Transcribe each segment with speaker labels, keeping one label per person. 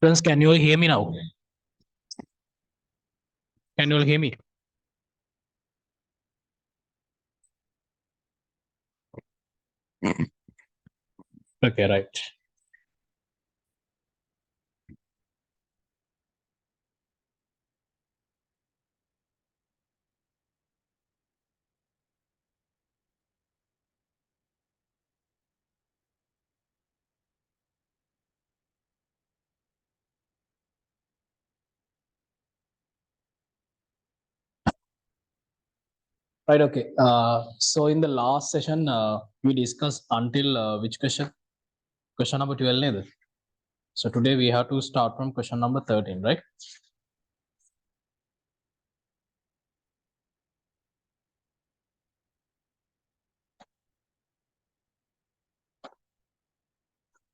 Speaker 1: Friends, can you all hear me now? Can you all hear me? Okay, right. Right, okay. So in the last session, we discussed until which question? Question number 12. Neither. So today we have to start from question number 13, right?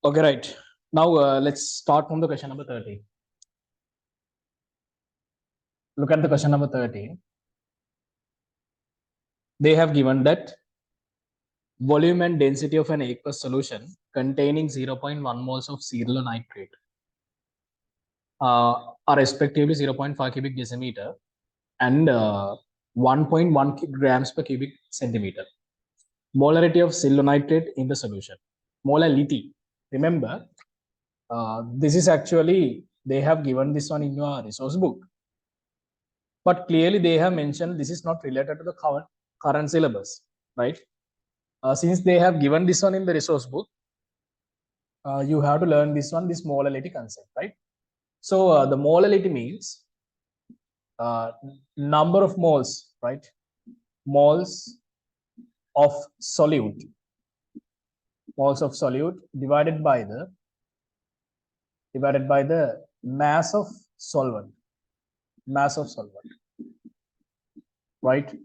Speaker 1: Okay, right. Now let's start from the question number 13. Look at the question number 13. They have given that volume and density of an aqueous solution containing 0.1 moles of cereal nitrate are respectively 0.5 cubic decimeter and 1.1 grams per cubic centimeter. Molarity of silver nitrate in the solution. Molality. Remember, this is actually, they have given this one in your resource book. But clearly they have mentioned this is not related to the current syllabus, right? Since they have given this one in the resource book, you have to learn this one, this molality concept, right? So the molality means number of moles, right? Moles of solute divided by the mass of solvent, right?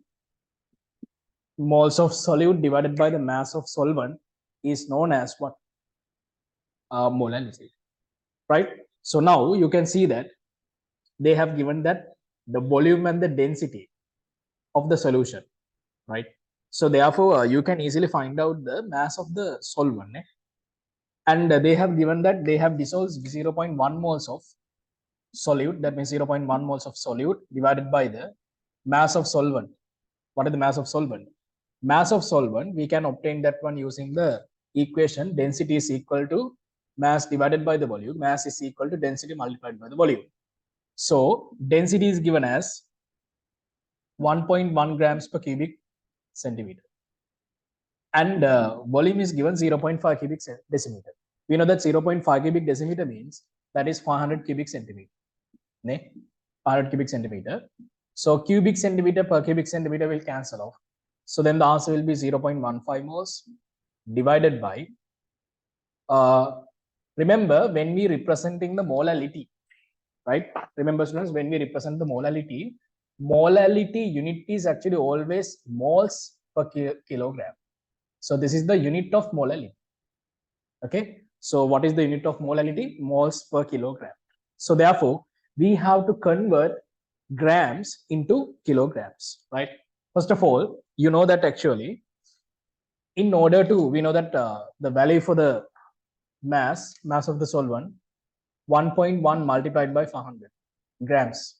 Speaker 1: Moles of solute divided by the mass of solvent is known as what? Molality, right? So now you can see that they have given that the volume and the density of the solution, right? So therefore you can easily find out the mass of the solvent, and they have given that they have dissolved 0.1 moles of solute, that means 0.1 moles of solute divided by the mass of solvent. What is the mass of solvent? Mass of solvent, we can obtain that one using the equation density is equal to mass divided by the volume. Mass is equal to density multiplied by the volume. So density is given as 1.1 grams per cubic centimeter, and volume is given 0.5 cubic decimeter. We know that 0.5 cubic decimeter means that is 500 cubic centimeter. 500 cubic centimeter. So cubic centimeter per cubic centimeter will cancel off. So then the answer will be 0.15 moles divided by, remember when we representing the molality, right? Remember students, when we represent the molality unit is actually always moles per kilogram. So this is the unit of molality. Okay. So what is the unit of molality? Moles per kilogram. So therefore, we have to convert grams into kilograms, right? First of all, you know that actually, in order to, we know that the value for the mass of the solvent, 1.1 multiplied by 500 grams.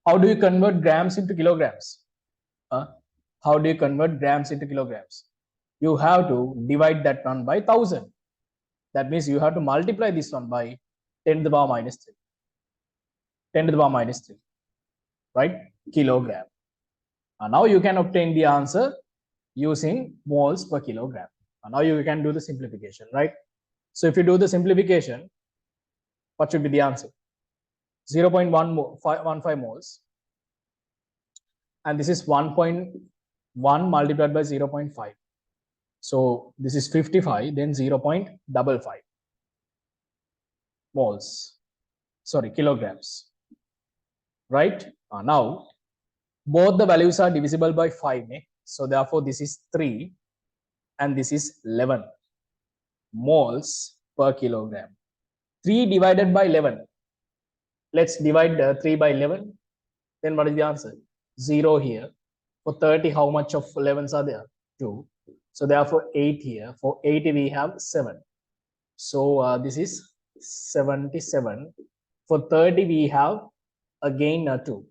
Speaker 1: How do you convert grams into kilograms? How do you convert grams into kilograms? You have to divide that one by 1000. That means you have to multiply this one by 10 to the power minus 3. 10 to the power minus 3, right? Kilogram. And now you can obtain the answer using moles per kilogram. And now you can do the simplification, right? So if you do the simplification, what should be the answer? 0.15 moles. And this is 1.1 multiplied by 0.5. So this is 55, then 0.55 moles. Sorry, kilograms. Right? Now, both the values are divisible by 5. So therefore, this is 3 and this is 11 moles per kilogram. 3 divided by 11. Let's divide 3 by 11. Then what is the answer? 0 here. For 30, how much of 11s are there? 2. So therefore 8 here. For 80 we have 7. So this is 77. For 30, we have again 2.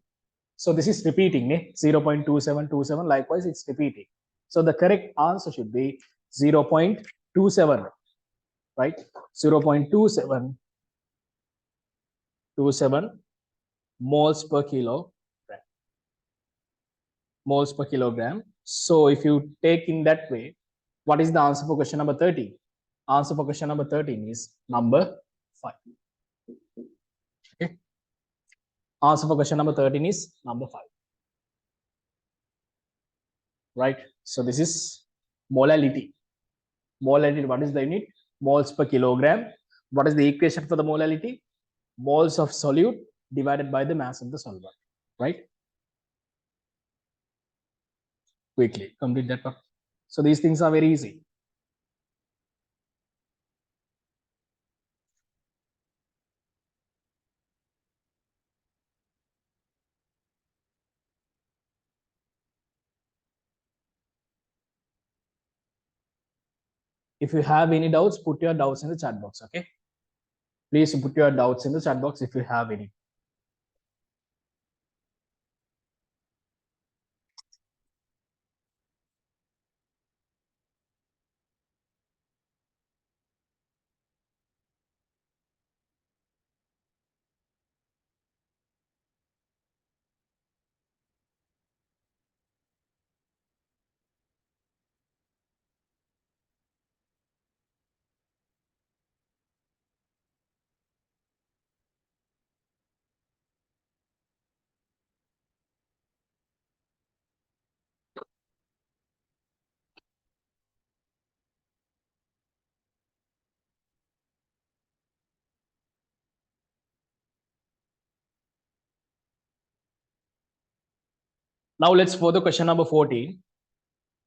Speaker 1: So this is repeating, 0.2727. Likewise, it's repeating. So the correct answer should be 0.27, right? 0.2727 moles per kilogram. Moles per kilogram. So if you take in that way, what is the answer for question number 30? Answer for question number 13 is number 5. Okay. Answer for question number 13 is number 5. Right. So this is molality. Molality, what is the unit? Moles per kilogram. What is the equation for the molality? Moles of solute divided by the mass of the solvent. Right. Quickly complete that one. So these things are very easy. If you have any doubts, put your doubts in the chat box. Okay. Please put your doubts in the chat box if you have any. Now let's for the question number 14.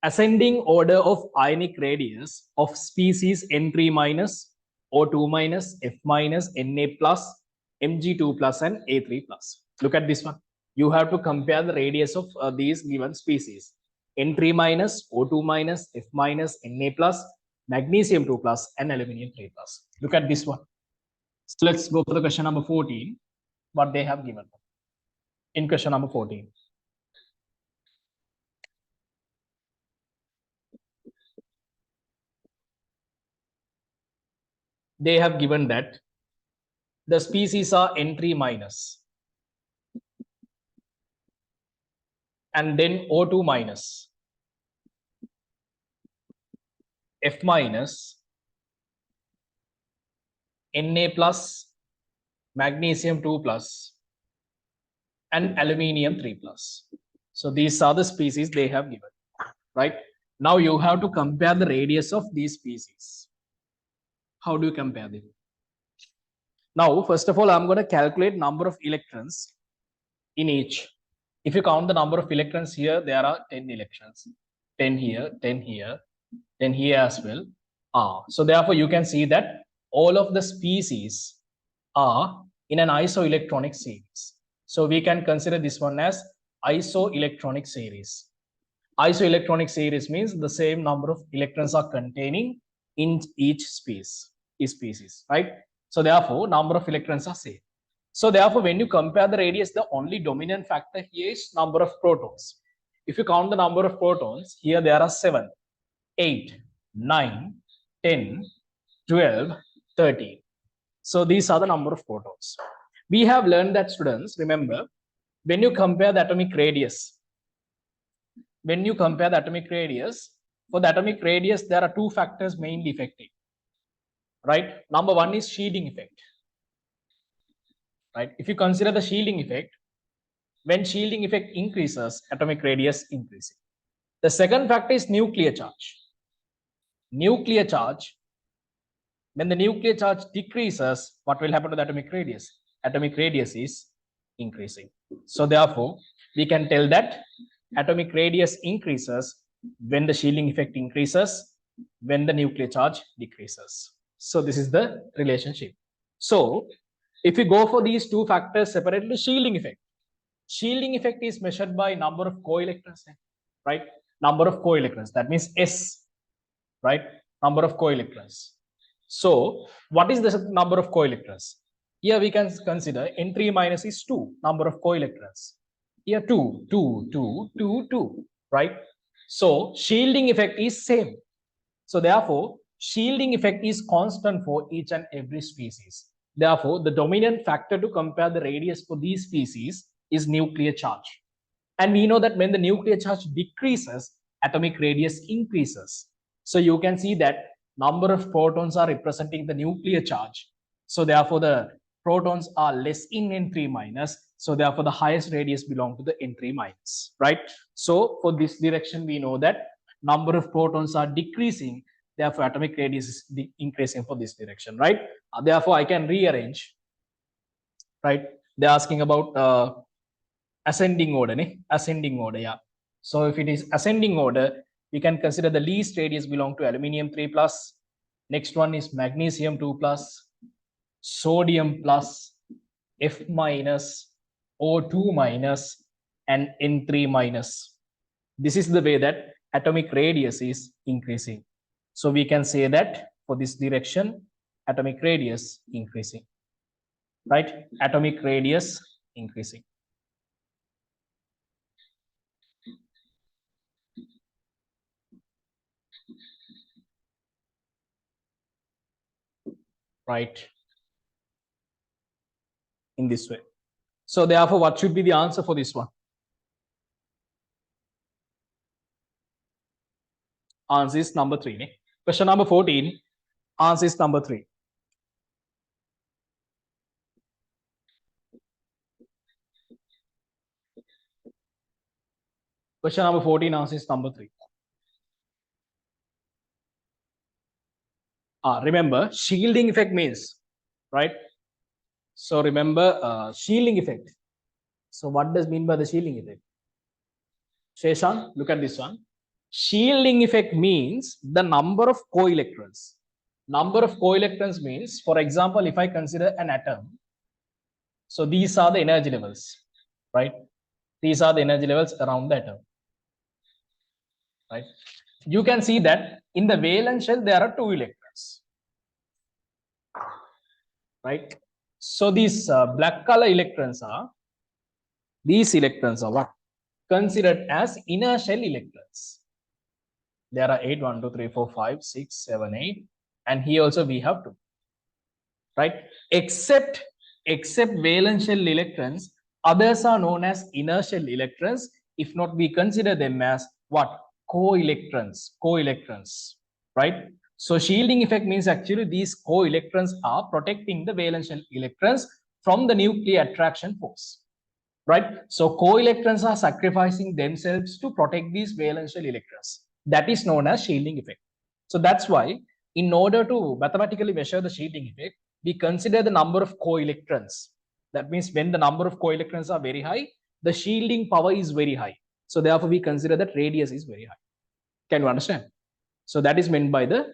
Speaker 1: Ascending order of ionic radius of species N3 minus, O2 minus, F minus, Na plus, Mg2 plus, and A3 plus. Look at this one. You have to compare the radius of these given species. N3 minus, O2 minus, F minus, Na plus, magnesium 2 plus, and aluminium 3 plus. Look at this one. So let's go for the question number 14. What they have given in question number 14. They have given that the species are N3 minus and then O2 minus, F minus, Na plus, magnesium 2 plus, and aluminium 3 plus. So these are the species they have given, right? Now you have to compare the radius of these species. How do you compare them? Now, first of all, I'm going to calculate number of electrons in each. If you count the number of electrons here, there are 10 electrons. 10 here, 10 here, 10 here as well. So therefore, you can see that all of the species are in an isoelectronic series. So we can consider this one as isoelectronic series. Isoelectronic series means the same number of electrons are containing in each species, right? So therefore, number of electrons are same. So therefore, when you compare the radius, the only dominant factor here is number of protons. If you count the number of protons, here there are 7, 8, 9, 10, 12, 13. So these are the number of protons. We have learned that, students, remember, when you compare the atomic radius, for the atomic radius, there are two factors mainly affecting, right? Number one is shielding effect, right? If you consider the shielding effect, when shielding effect increases, atomic radius increases. The second factor is nuclear charge. Nuclear charge, when the nuclear charge decreases, what will happen to the atomic radius? Atomic radius is increasing. So therefore, we can tell that atomic radius increases when the shielding effect increases, when the nuclear charge decreases. So this is the relationship. So if we go for these two factors separately, shielding effect is measured by number of co-electrons, right? Number of co-electrons, that means S, right? Number of co-electrons. So what is the number of coelectrons? Here we can consider N3 minus is 2, number of coelectrons. Here 2, 2, 2, 2, 2, right? So shielding effect is same. So therefore, shielding effect is constant for each and every species. Therefore, the dominant factor to compare the radius for these species is nuclear charge. And we know that when the nuclear charge decreases, atomic radius increases. So you can see that number of protons are representing the nuclear charge. So therefore, the protons are less in N3 minus. So therefore, the highest radius belong to the N3 minus, right? So for this direction, we know that number of protons are decreasing. Therefore, atomic radius is increasing for this direction, right? Therefore, I can rearrange, right? They're asking about ascending order, ascending order, yeah. So if it is ascending order, we can consider the least radius belong to aluminium 3 plus. Next one is magnesium 2 plus, sodium plus, F minus, O2 minus, and N3 minus. This is the way that atomic radius is increasing. So we can say that for this direction, atomic radius increasing, right? Atomic radius increasing. Right, in this way. So therefore, what should be the answer for this one? Answer is number 3. Question number 14, answer is number 3. Question number 14, answer is number 3. Remember, shielding effect means, right? So remember shielding effect. So what does mean by the shielding effect? Sheshan, look at this one. Shielding effect means the number of coelectrons. Number of coelectrons means, for example, if I consider an atom, so these are the energy levels, right? These are the energy levels around the atom, right? You can see that in the valence shell, there are 2 electrons, right? So these black color electrons are, these electrons are what? Considered as inner shell electrons. There are 8, 1, 2, 3, 4, 5, 6, 7, 8. And here also we have 2, right? Except valence shell electrons, others are known as inner shell electrons. If not, we consider them as what? Co-electrons, right? So shielding effect means actually these co-electrons are protecting the valence shell electrons from the nuclear attraction force, right? So co-electrons are sacrificing themselves to protect these valence shell electrons. That is known as shielding effect. So that's why in order to mathematically measure the shielding effect, we consider the number of co-electrons. That means when the number of co-electrons are very high, the shielding power is very high. So therefore we consider that radius is very high. Can you understand? So that is meant by the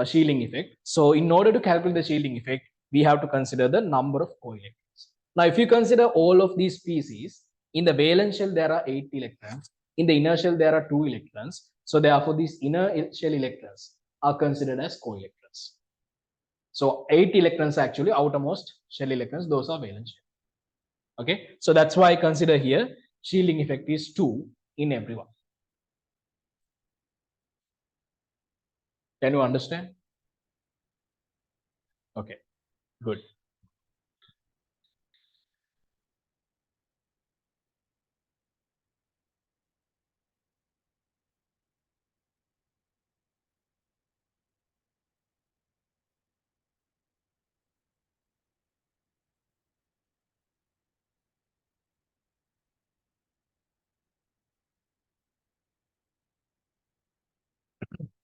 Speaker 1: shielding effect. So in order to calculate the shielding effect, we have to consider the number of co-electrons. Now, if you consider all of these species, in the valence shell, there are 8 electrons. In the inner shell, there are 2 electrons. So therefore, these inner shell electrons are considered as co-electrons. So 8 electrons actually, outermost shell electrons, those are valence shell. Okay, so that's why I consider here shielding effect is 2 in everyone. Can you understand? Okay, good.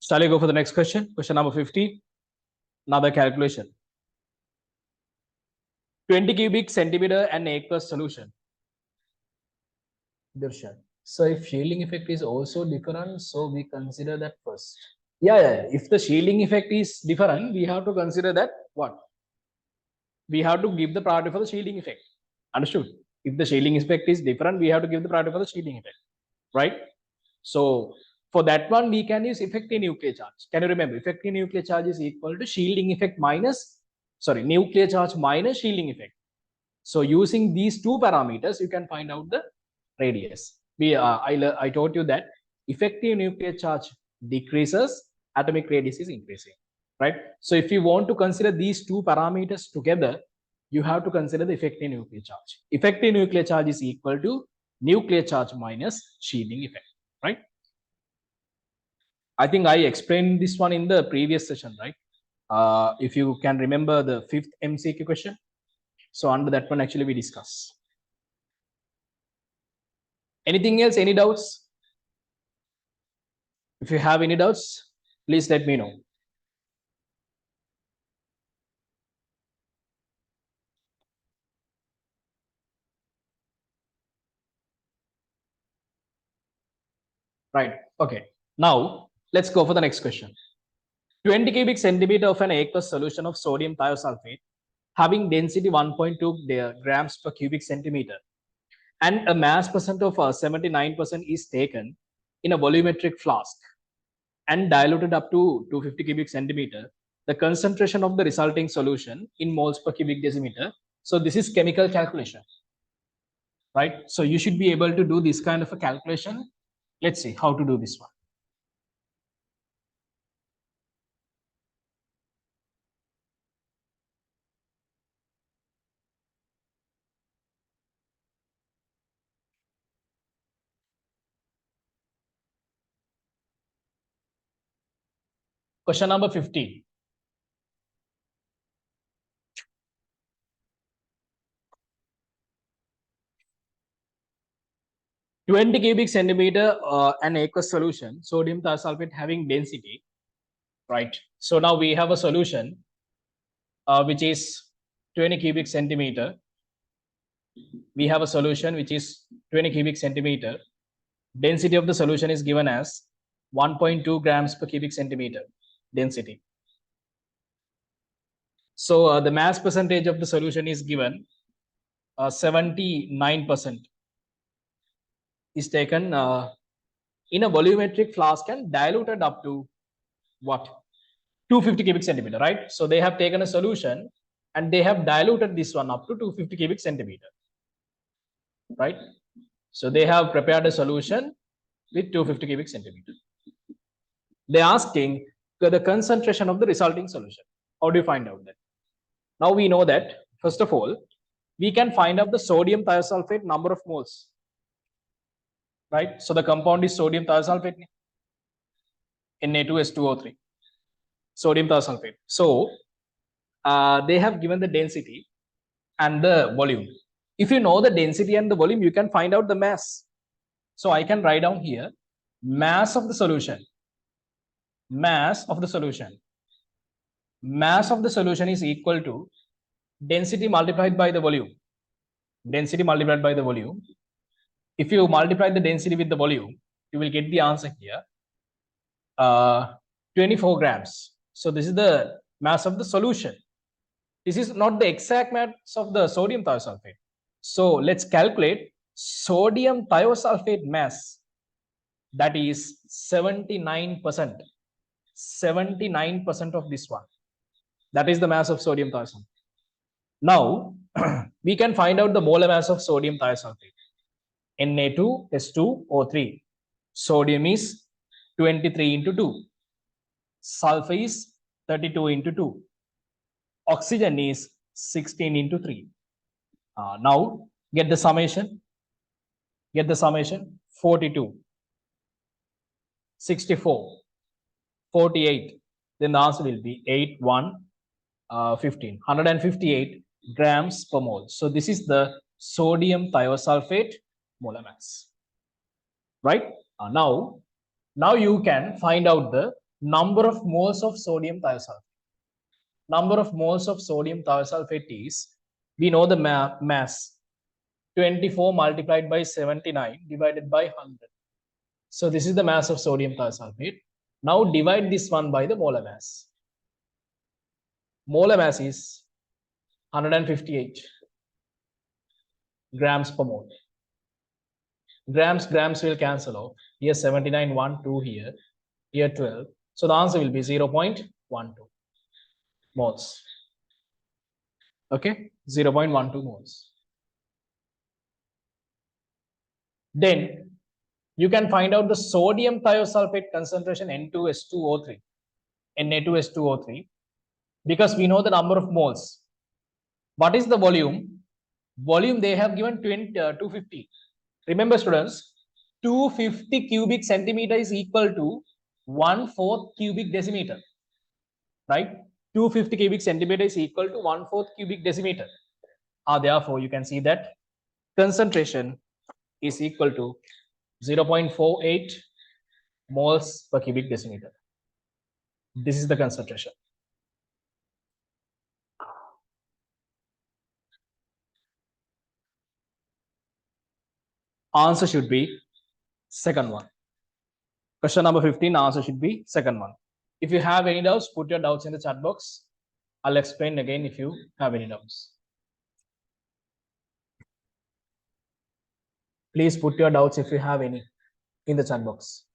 Speaker 1: Shall I go for the next question? Question number 15. Another calculation. 20 cubic centimeter and aqueous solution. Darshan. So if shielding effect is also different, so we consider that first. Yeah. If the shielding effect is different, we have to consider that what? We have to give the priority for the shielding effect. Understood? If the shielding effect is different, we have to give the priority for the shielding effect. Right? So For that one, we can use effective nuclear charge. Can you remember? Effective nuclear charge is equal to shielding effect minus, sorry, nuclear charge minus shielding effect. So using these two parameters, you can find out the radius. I told you that effective nuclear charge decreases, atomic radius is increasing, right? So if you want to consider these two parameters together, you have to consider the effective nuclear charge. Effective nuclear charge is equal to nuclear charge minus shielding effect, right? I think I explained this one in the previous session, right? If you can remember the 5th MCQ question. So under that one, actually we discuss. Anything else? Any doubts? If you have any doubts, please let me know. Right. Okay. Now let's go for the next question. 20 cubic centimeter of an aqueous solution of sodium thiosulfate having density 1.2 grams per cubic centimeter and a mass percent of 79% is taken in a volumetric flask and diluted up to 250 cubic centimeter, the concentration of the resulting solution in moles per cubic decimeter. So this is chemical calculation, right? So you should be able to do this kind of a calculation. Let's see how to do this one. Question number 15. Twenty cubic centimeter an aqueous solution, sodium thiosulfate having density, right? So now we have a solution which is 20 cubic centimeter. We have a solution which is 20 cubic centimeter. Density of the solution is given as 1.2 grams per cubic centimeter density. So the mass percentage of the solution is given 79% is taken in a volumetric flask and diluted up to what? 250 cubic centimeter, right? So they have taken a solution and they have diluted this one up to 250 cubic centimeter, right? So they have prepared a solution with 250 cubic centimeter. They're asking the concentration of the resulting solution. How do you find out that? Now we know that, first of all, we can find out the sodium thiosulfate number of moles, right? So the compound is sodium thiosulfate, Na2S2O3, sodium thiosulfate. So they have given the density and the volume. If you know the density and the volume, you can find out the mass. So I can write down here mass of the solution. Mass of the solution. Mass of the solution is equal to density multiplied by the volume. Density multiplied by the volume. If you multiply the density with the volume, you will get the answer here. 24 grams. So this is the mass of the solution. This is not the exact mass of the sodium thiosulfate. So let's calculate sodium thiosulfate mass. That is 79%. 79% of this one. That is the mass of sodium thiosulfate. Now, we can find out the molar mass of sodium thiosulfate. Na2S2O3. Sodium is 23 into 2. Sulfur is 32 into 2. Oxygen is 16 into 3. Now, get the summation. Get the summation. 42, 64, 48. Then the answer will be 8, 1, 15. 158 grams per mole. So this is the sodium thiosulfate molar mass. Right? Now you can find out the number of moles of sodium thiosulfate. Number of moles of sodium thiosulfate is, we know the mass, 24 multiplied by 79 divided by 100. So this is the mass of sodium thiosulfate. Now divide this one by the molar mass. Molar mass is 158 grams per mole. Grams will cancel off. Here 79, 1, 2 here. Here 12. So the answer will be 0.12 moles. Okay, 0.12 moles. Then you can find out the sodium thiosulfate concentration N2S2O3, Na2S2O3, because we know the number of moles. What is the volume? Volume they have given 250. Remember students, 250 cubic centimeter is equal to 1/4 cubic decimeter, right? 250 cubic centimeter is equal to 1/4 cubic decimeter. Therefore, you can see that concentration is equal to 0.48 moles per cubic decimeter. This is the concentration. Answer should be second one. Question number 15, answer should be second one. If you have any doubts, put your doubts in the chat box. I'll explain again if you have any doubts. Please put your doubts if you have any in the chat box.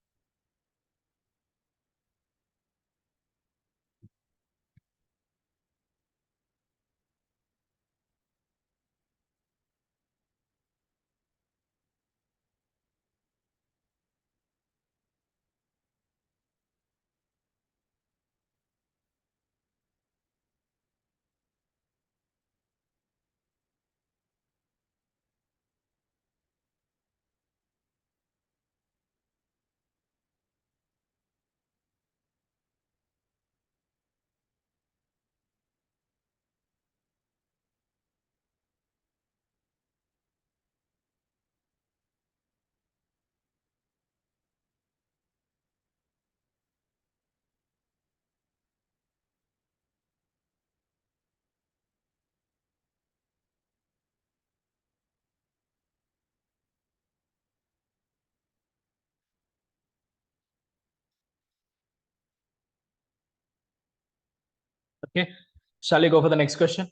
Speaker 1: Okay, shall we go for the next question?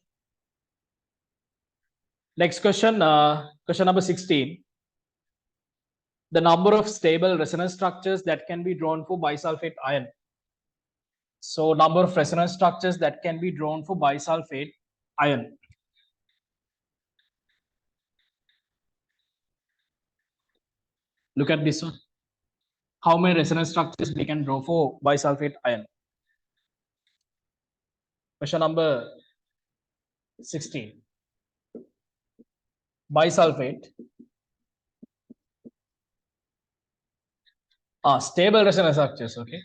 Speaker 1: Next question, question number 16. The number of stable resonance structures that can be drawn for bisulfate ion. So number of resonance structures that can be drawn for bisulfate ion. Look at this one. How many resonance structures we can draw for bisulfate ion? Question number 16. Bisulfate. Stable resonance structures. Okay.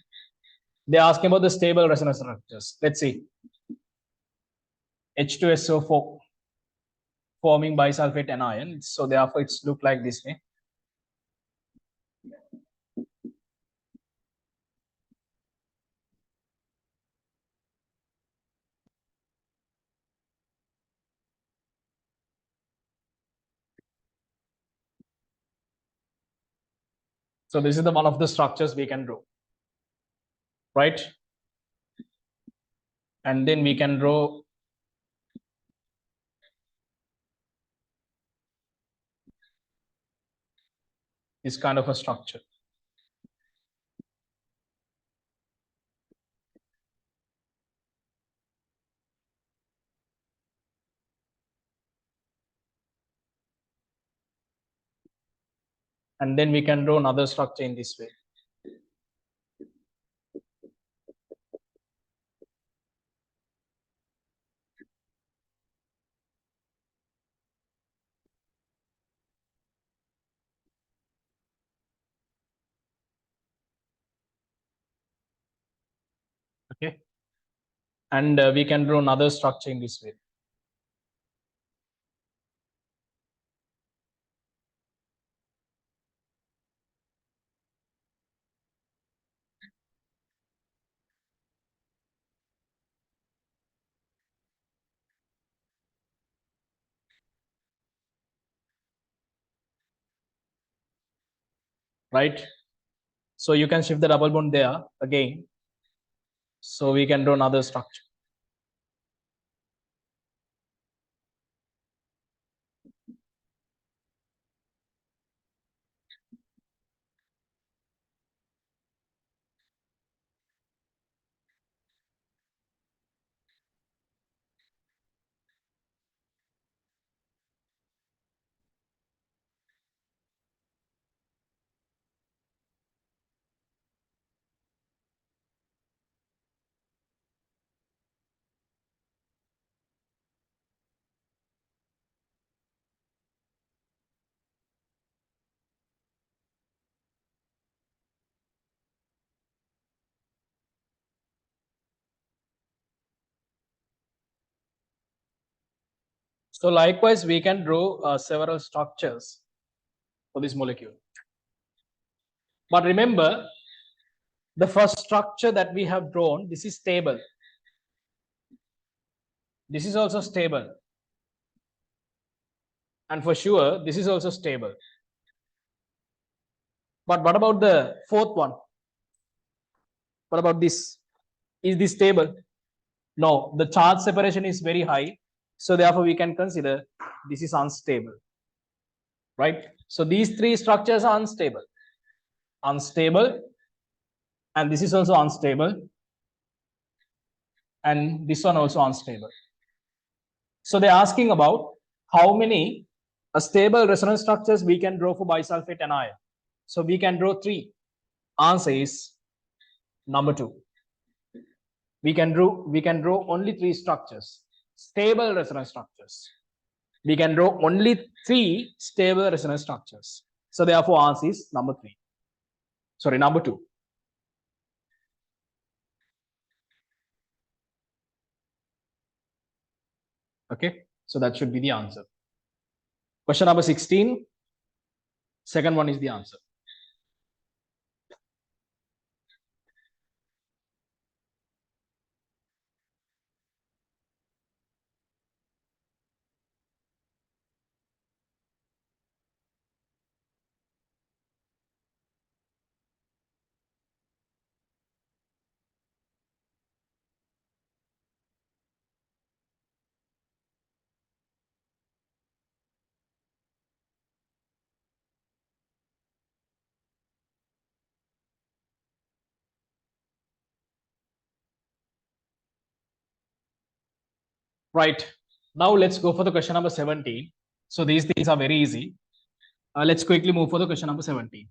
Speaker 1: They're asking about the stable resonance structures. Let's see. H2SO4 forming bisulfate anion. So therefore, it's look like this way. So this is the one of the structures we can draw, right? And then we can draw this kind of a structure. And then we can draw another structure in this way. Okay. And we can draw another structure in this way. Right? So you can shift the double bond there again. So we can draw another structure. So likewise, we can draw several structures for this molecule. But remember, the first structure that we have drawn, this is stable. This is also stable. And for sure, this is also stable. But what about the fourth one? What about this? Is this stable? No, the charge separation is very high. So therefore, we can consider this is unstable. Right? So these three structures are unstable. Unstable. And this is also unstable. And this one also unstable. So they're asking about how many stable resonance structures we can draw for bisulfate anion. So we can draw 3. Answer is number 2. We can draw only 3 structures, stable resonance structures. We can draw only 3 stable resonance structures. So therefore, answer is number 3. Sorry, number 2. Okay, so that should be the answer. Question number 16. Second one is the answer. Right. Now let's go for the question number 17. So these things are very easy. Let's quickly move for the question number 17.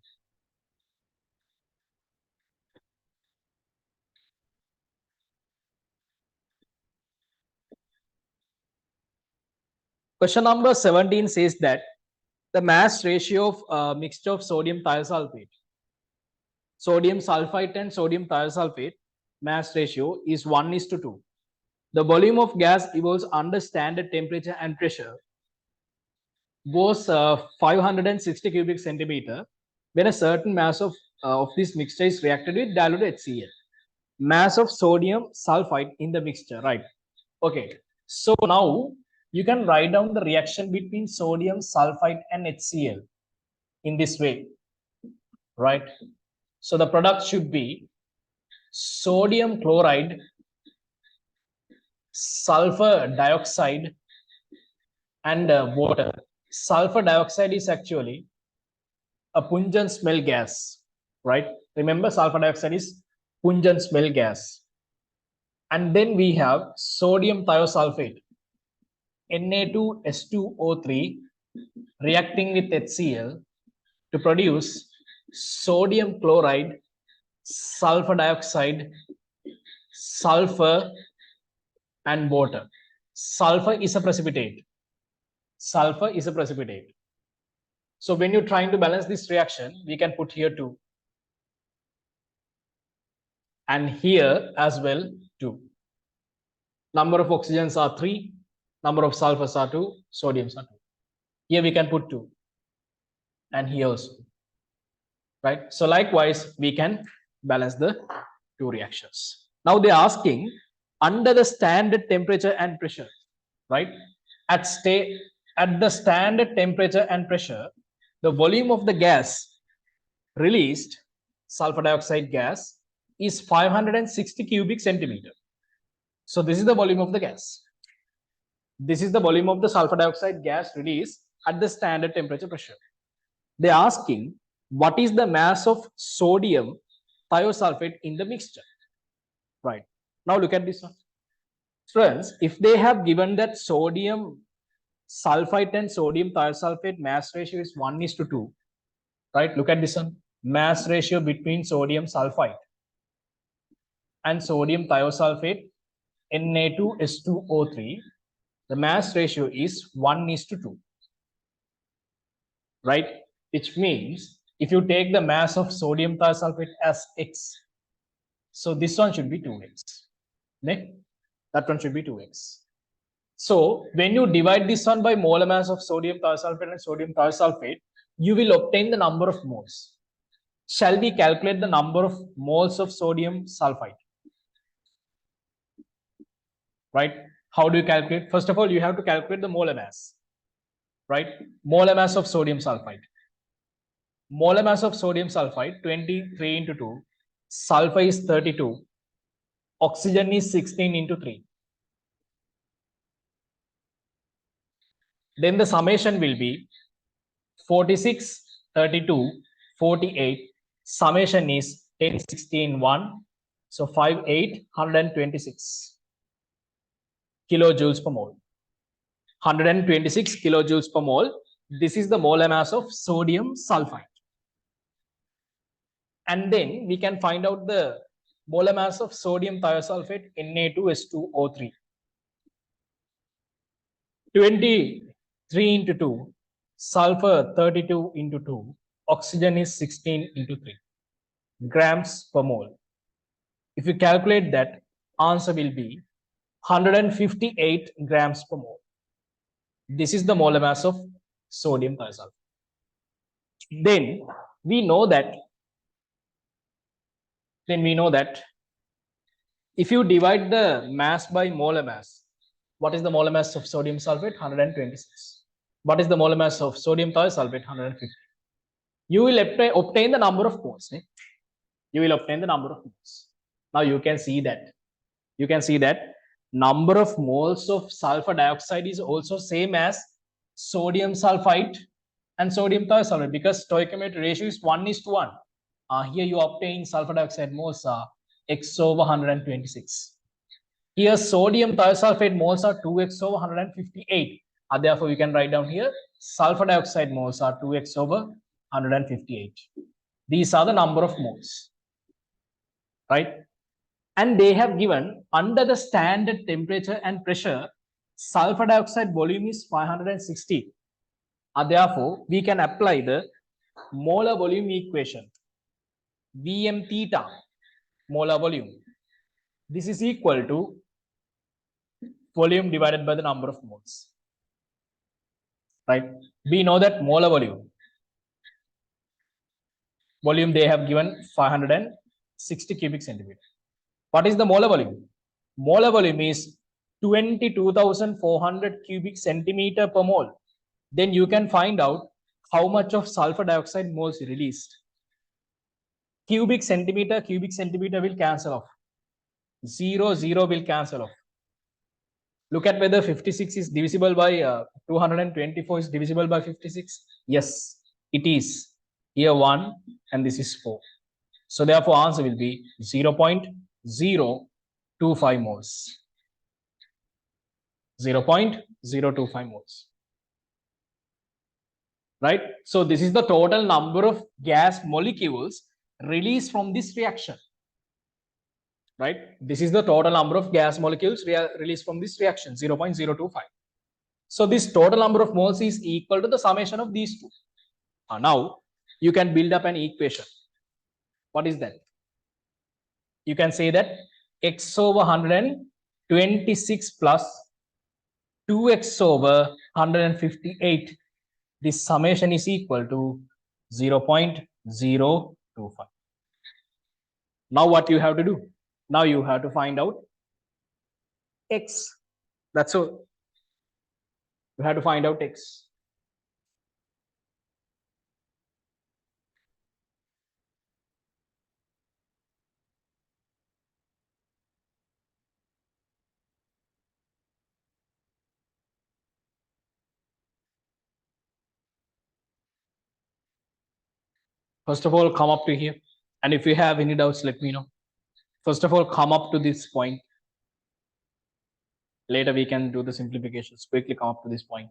Speaker 1: Question number 17 says that the mass ratio of mixture of sodium thiosulfate, sodium sulfite and sodium thiosulfate mass ratio is 1:2. The volume of gas evolves under standard temperature and pressure was 560 cubic centimeter when a certain mass of this mixture is reacted with diluted HCl. Mass of sodium sulfite in the mixture, right? Okay, so now you can write down the reaction between sodium sulfite and HCl in this way, right? So the product should be sodium chloride, sulfur dioxide, and water. Sulfur dioxide is actually a pungent smell gas, right? Remember, sulfur dioxide is pungent smell gas. And then we have sodium thiosulfate, Na2S2O3, reacting with HCl to produce sodium chloride, sulfur dioxide, sulfur, and water. Sulfur is a precipitate. Sulfur is a precipitate. So when you're trying to balance this reaction, we can put here 2. And here as well 2. Number of oxygens are 3. Number of sulfurs are 2. Sodiums are 2. Here we can put 2. And here also. Right? So likewise, we can balance the 2 reactions. Now they're asking under the standard temperature and pressure, right? At the standard temperature and pressure, the volume of the gas released, sulfur dioxide gas, is 560 cubic centimeter. So this is the volume of the gas. This is the volume of the sulfur dioxide gas released at the standard temperature pressure. They're asking what is the mass of sodium thiosulfate in the mixture, right? Now look at this one. Friends, if they have given that sodium sulfite and sodium thiosulfate mass ratio is 1:2, right? Look at this one. Mass ratio between sodium sulfite and sodium thiosulfate, Na2S2O3, the mass ratio is 1:2, right? Which means if you take the mass of sodium thiosulfate as X, so this one should be 2X. That one should be 2X. So when you divide this one by molar mass of sodium thiosulfate and sodium thiosulfate, you will obtain the number of moles. Shall we calculate the number of moles of sodium sulfite? Right? How do you calculate? First of all, you have to calculate the molar mass. Right? Molar mass of sodium sulfite. Molar mass of sodium sulfite 23 into 2. Sulfur is 32. Oxygen is 16 into 3. Then the summation will be 46, 32, 48. Summation is 10, 16, 1. So 5, 8, 126 kilojoules per mole. 126 kilojoules per mole. This is the molar mass of sodium sulfite. And then we can find out the molar mass of sodium thiosulfate Na2S2O3. 23 into 2, sulfur 32 into 2, oxygen is 16 into 3 grams per mole. If you calculate that, answer will be 158 grams per mole. This is the molar mass of sodium thiosulfate. Then we know that if you divide the mass by molar mass, what is the molar mass of sodium sulfate? 126. What is the molar mass of sodium thiosulfate? 150. You will obtain the number of moles. You will obtain the number of moles. Now you can see that number of moles of sulfur dioxide is also same as sodium sulfite and sodium thiosulfate, because stoichiometric ratio is 1:1. Here you obtain sulfur dioxide moles are x over 126. Here sodium thiosulfate moles are 2x over 158. Therefore, we can write down here sulfur dioxide moles are 2x over 158. These are the number of moles, right? And they have given under the standard temperature and pressure, sulfur dioxide volume is 560. Therefore, we can apply the molar volume equation. Vm theta, molar volume. This is equal to volume divided by the number of moles. Right? We know that molar volume they have given 560 cubic centimeter. What is the molar volume? Molar volume is 22,400 cubic centimeter per mole. Then you can find out how much of sulfur dioxide moles released. Cubic centimeter will cancel off. 0, 0 will cancel off. Look at whether 56 is divisible by 224 is divisible by 56. Yes, it is. Here 1 and this is 4. So therefore answer will be 0.025 moles. 0.025 moles. Right? So this is the total number of gas molecules released from this reaction. Right? This is the total number of gas molecules released from this reaction, 0.025. So this total number of moles is equal to the summation of these two. Now you can build up an equation. What is that? You can say that x over 126 plus 2x over 158. This summation is equal to 0.025. Now what you have to do? Now you have to find out x. That's all. You have to find out x. First of all, come up to here. And if you have any doubts, let me know. First of all, come up to this point. Later we can do the simplifications. Quickly come up to this point.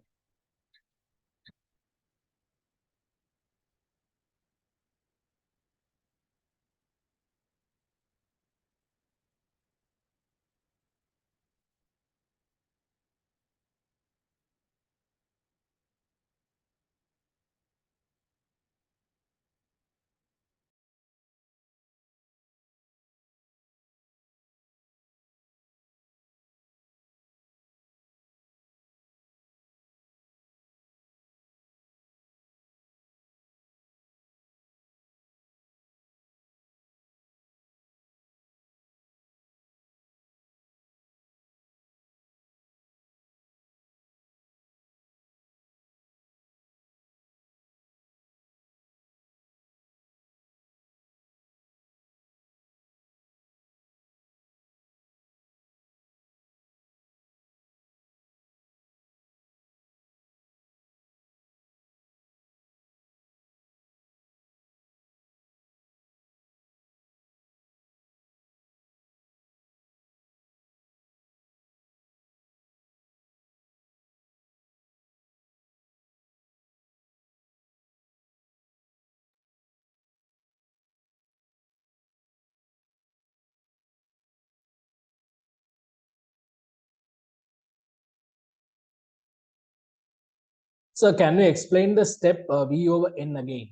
Speaker 1: So can we explain the step V over N again?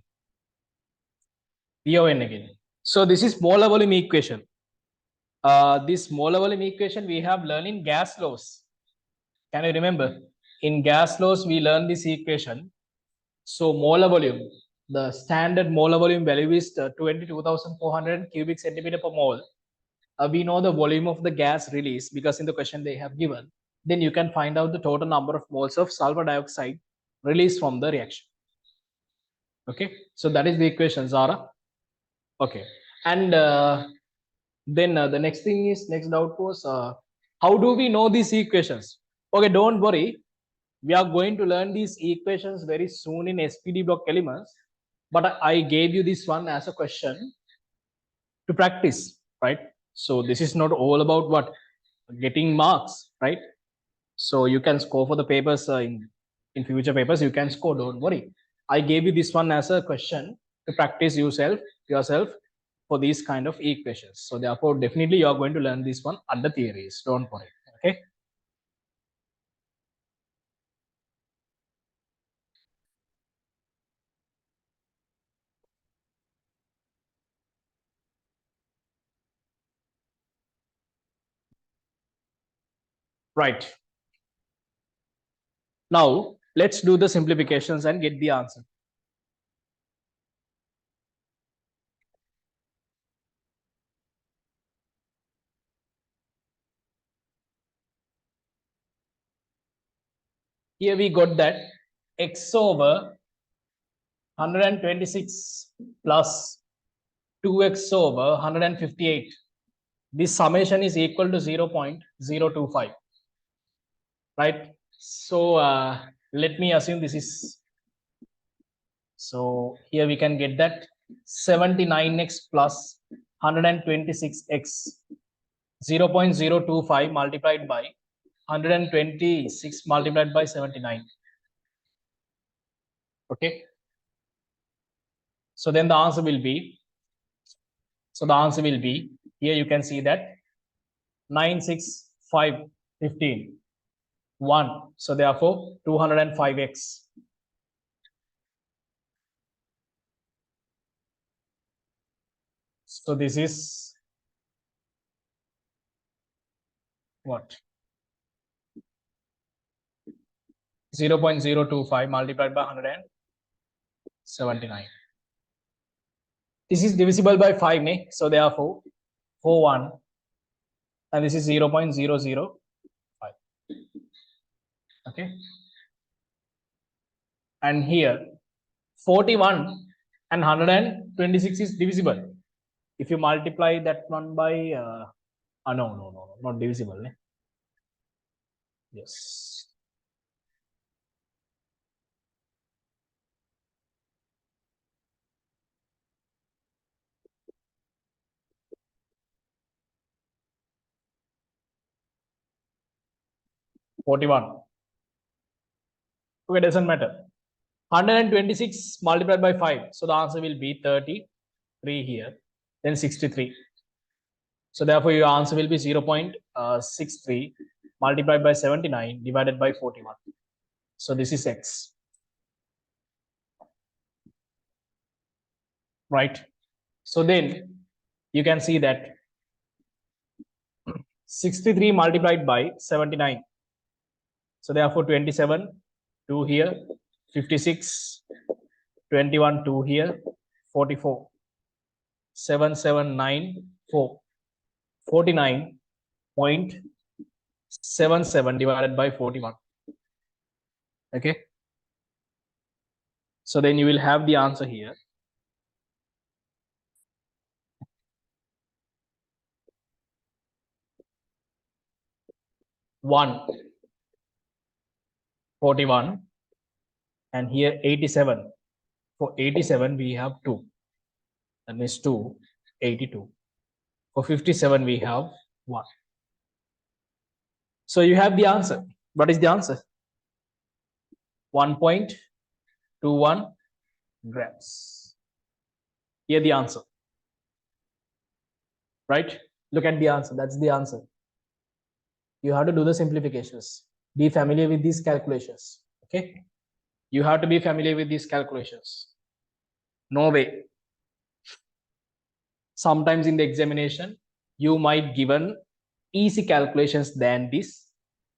Speaker 1: V over N again. So this is molar volume equation. This molar volume equation we have learned in gas laws. Can you remember? In gas laws, we learned this equation. So molar volume, the standard molar volume value is 22,400 cubic centimeter per mole. We know the volume of the gas release because in the question they have given. Then you can find out the total number of moles of sulfur dioxide released from the reaction. Okay, so that is the equation, Zara. Okay, and then the next thing is, next doubt was, how do we know these equations? Okay, don't worry, we are going to learn these equations very soon in SPD block elements, but I gave you this one as a question to practice, right? So this is not all about what getting marks, right? So you can score for the papers in future papers, you can score, don't worry. I gave you this one as a question to practice yourself for these kind of equations. So therefore definitely you are going to learn this one under theories, don't worry. Okay, right. Now let's do the simplifications and get the answer. Here we got that x over 126 plus 2x over 158. This summation is equal to 0.025, right? So let me assume this is, so here we can get that 79x plus 126x, 0.025 multiplied by 126 multiplied by 79. Okay, so then the answer will be, here you can see that 9, 6, 5, 15, 1. So therefore 205x. So this is what? 0.025 multiplied by 179. This is divisible by 5, ne? So therefore 41, and this is 0.005. Okay, and here 41 and 126 is divisible. If you multiply that one by no, not divisible, ne? Yes, 41. Okay, doesn't matter. 126 multiplied by 5. So the answer will be 33 here, then 63. So therefore your answer will be 0.63 multiplied by 79 divided by 41. So this is x. Right. So then you can see that 63 multiplied by 79. So therefore 27, 2 here, 56, 21, 2 here, 44, 7794, 49.77 divided by 41. Okay. So then you will have the answer here. 41, and here 87. For 87 we have 2, that means 2, 82. For 57 we have 1. So you have the answer. What is the answer? 1.21 grams. Here the answer. Right? Look at the answer. That's the answer. You have to do the simplifications. Be familiar with these calculations. Okay. You have to be familiar with these calculations. No way. Sometimes in the examination, you might given easy calculations than this.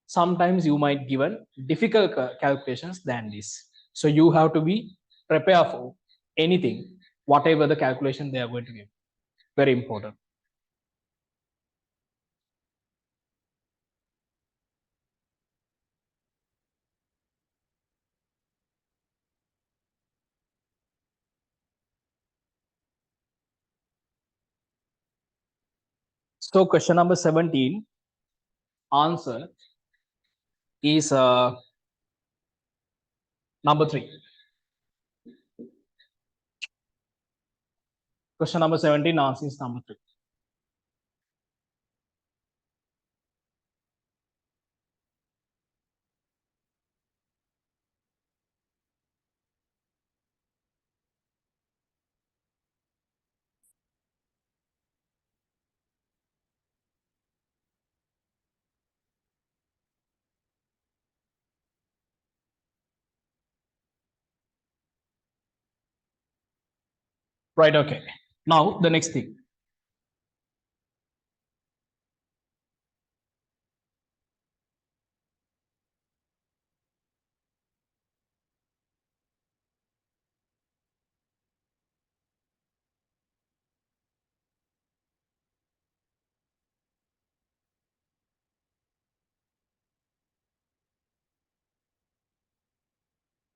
Speaker 1: Sometimes you might given difficult calculations than this. So you have to be prepared for anything, whatever the calculation they are going to give. Very important. So question number 17, answer is number 3. Question number 17, answer is number 3. Right, okay. Now the next thing.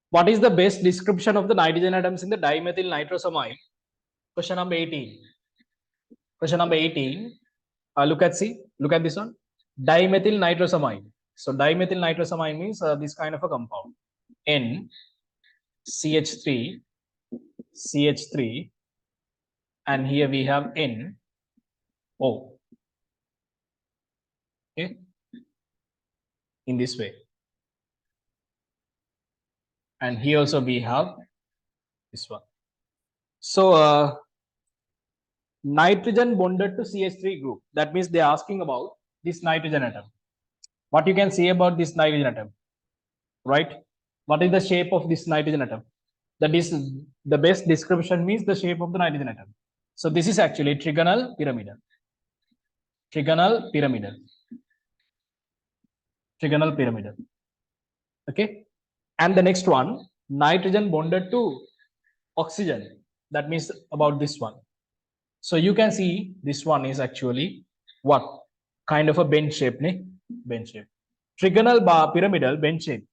Speaker 1: What is the best description of the nitrogen atoms in the dimethyl nitrosamine? Question number 18. Question number 18. Look at this one. Dimethyl nitrosamine. So dimethyl nitrosamine means this kind of a compound. N CH3 CH3, and here we have NO. Okay, in this way. And here also we have this one. So nitrogen bonded to CH3 group. That means they're asking about this nitrogen atom. What you can say about this nitrogen atom, right? What is the shape of this nitrogen atom? That is the best description means the shape of the nitrogen atom. So this is actually trigonal pyramidal. Trigonal pyramidal. Trigonal pyramidal. Okay. And the next one, nitrogen bonded to oxygen. That means about this one. So you can see this one is actually what kind of a bend shape, ne? Bend shape. Trigonal bar pyramidal bend shape.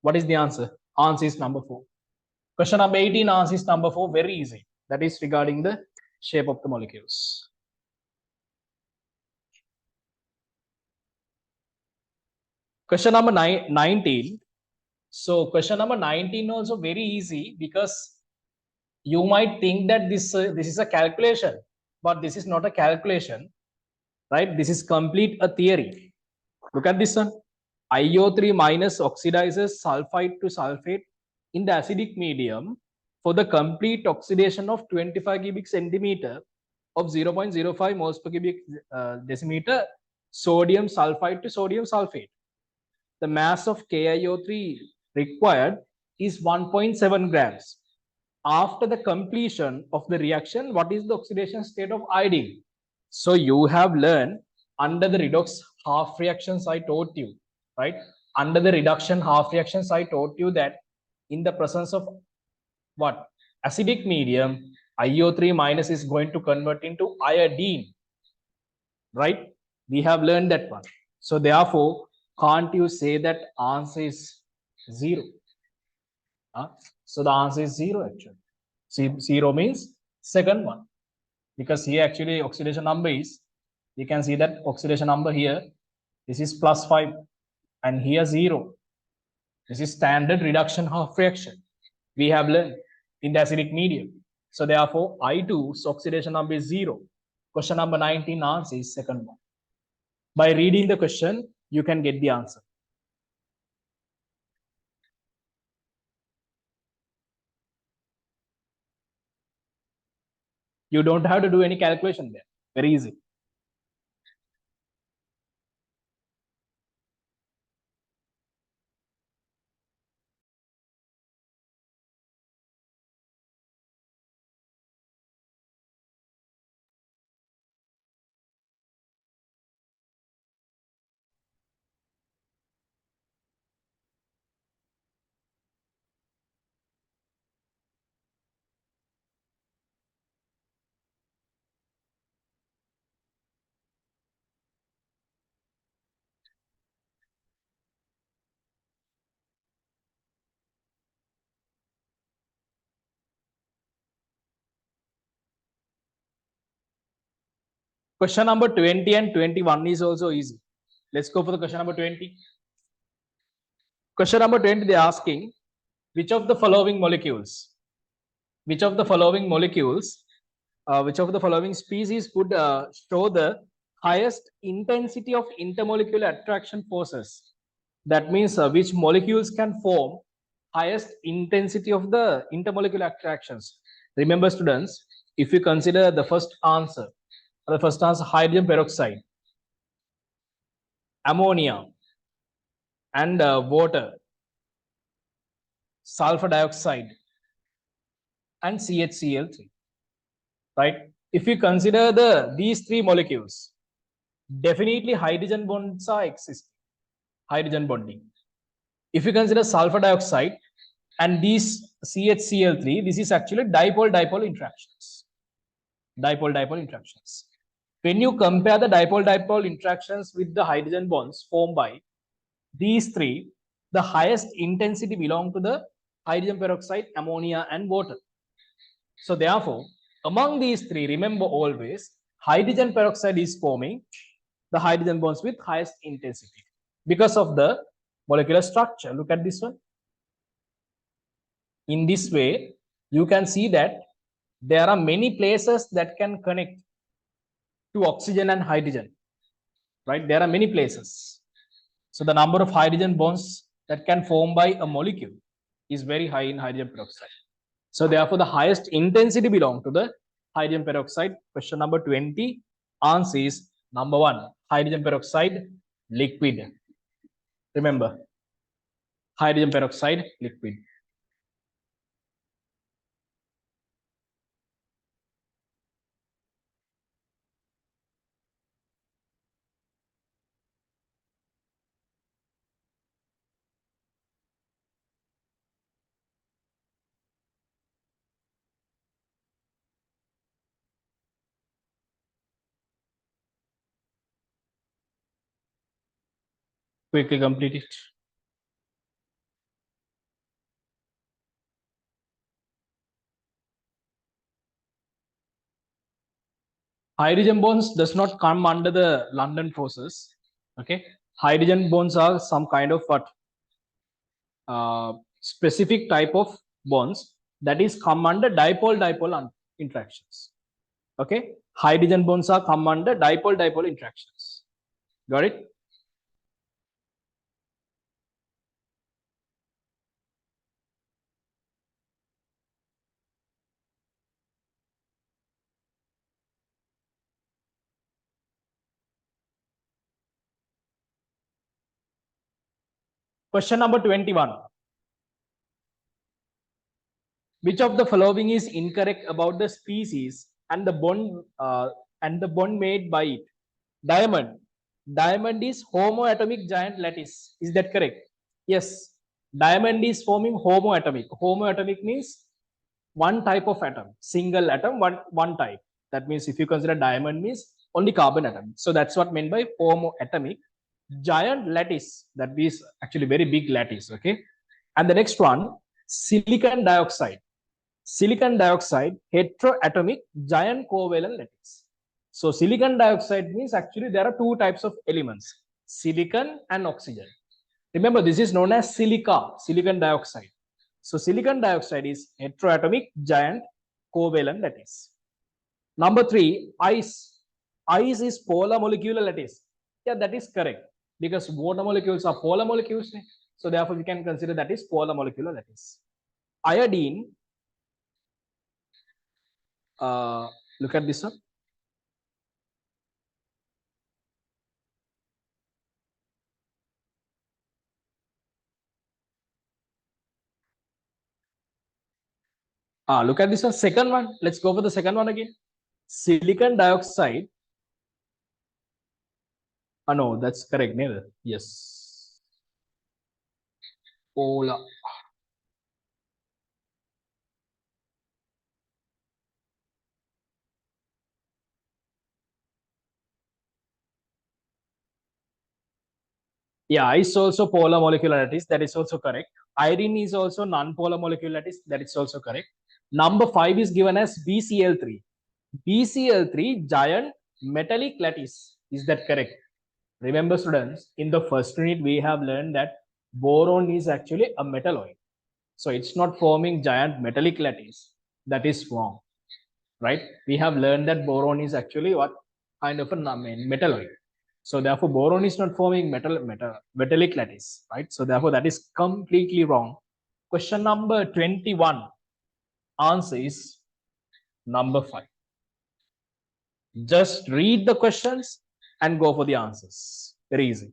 Speaker 1: What is the answer? Answer is number 4. Question number 18, answer is number 4. Very easy. That is regarding the shape of the molecules. Question number 19. So question number 19 also very easy, because you might think that this is a calculation, but this is not a calculation, right? This is complete a theory. Look at this one. IO3 minus oxidizes sulfide to sulfate in the acidic medium for the complete oxidation of 25 cubic centimeter of 0.05 moles per cubic decimeter sodium sulfide to sodium sulfate. The mass of KiO3 required is 1.7 grams. After the completion of the reaction, what is the oxidation state of iodine? So you have learned under the redox half reactions I taught you, right? Under the reduction half reactions I taught you that in the presence of what? Acidic medium, IO3 minus is going to convert into iodine, right? We have learned that one. So therefore, can't you say that answer is 0? So the answer is 0 actually. 0 means second one, because here actually oxidation number is, you can see that oxidation number here, this is +5, and here 0. This is standard reduction half reaction we have learned in the acidic medium. So therefore, I2's oxidation number is 0. Question number 19 answer is second one. By reading the question, you can get the answer. You don't have to do any calculation there. Very easy. Question number 20 and 21 is also easy. Let's go for the question number 20. Question number 20, they're asking, which of the following molecules, which of the following molecules, which of the following species would show the highest intensity of intermolecular attraction forces? That means which molecules can form highest intensity of the intermolecular attractions. Remember, students, if you consider the first answer, hydrogen peroxide, ammonia, and water, sulfur dioxide, and CHCl3, right? If you consider these three molecules, definitely hydrogen bonds are existing, hydrogen bonding. If you consider sulfur dioxide and these CHCl3, this is actually dipole-dipole interactions. Dipole-dipole interactions. When you compare the dipole-dipole interactions with the hydrogen bonds formed by these three, the highest intensity belong to the hydrogen peroxide, ammonia, and water. So therefore, among these three, remember always, hydrogen peroxide is forming the hydrogen bonds with highest intensity because of the molecular structure. Look at this one. In this way, you can see that there are many places that can connect to oxygen and hydrogen, right? There are many places. So the number of hydrogen bonds that can form by a molecule is very high in hydrogen peroxide. So therefore, the highest intensity belong to the hydrogen peroxide. Question number 20. Answer is number 1, hydrogen peroxide liquid. Remember, hydrogen peroxide liquid. Quickly complete it. Hydrogen bonds does not come under the London forces. Okay, hydrogen bonds are some kind of what specific type of bonds that is come under dipole-dipole interactions. Okay, hydrogen bonds are come under dipole-dipole interactions. Got it? Question number 21. Which of the following is incorrect about the species and the bond made by it? Diamond. Diamond is homoatomic giant lattice. Is that correct? Yes. Diamond is forming homoatomic. Homoatomic means one type of atom, single atom, one type. That means if you consider diamond means only carbon atom. So that's what meant by homoatomic giant lattice. That is actually very big lattice. Okay. And the next one, silicon dioxide. Silicon dioxide, heteroatomic giant covalent lattice. So silicon dioxide means actually there are two types of elements, silicon and oxygen. Remember, this is known as silica, silicon dioxide. So silicon dioxide is heteroatomic giant covalent lattice. Number 3, ice. Ice is polar molecular lattice. Yeah, that is correct because water molecules are polar molecules. So therefore, we can consider that is polar molecular lattice. Iodine. Look at this one. Look at this one. Second one. Let's go for the second one again. Silicon dioxide. No, that's correct. Neither. Yes. Polar. Yeah, ice also polar molecular lattice. That is also correct. Iodine is also non-polar molecular lattice. That is also correct. Number 5 is given as BCl3. BCl3 giant metallic lattice. Is that correct? Remember, students, in the first unit, we have learned that boron is actually a metalloid. So it's not forming giant metallic lattice. That is wrong, right? We have learned that boron is actually what kind of a metalloid. So therefore, boron is not forming metallic lattice, right? So therefore, that is completely wrong. Question number 21. Answer is number 5. Just read the questions and go for the answers. Very easy.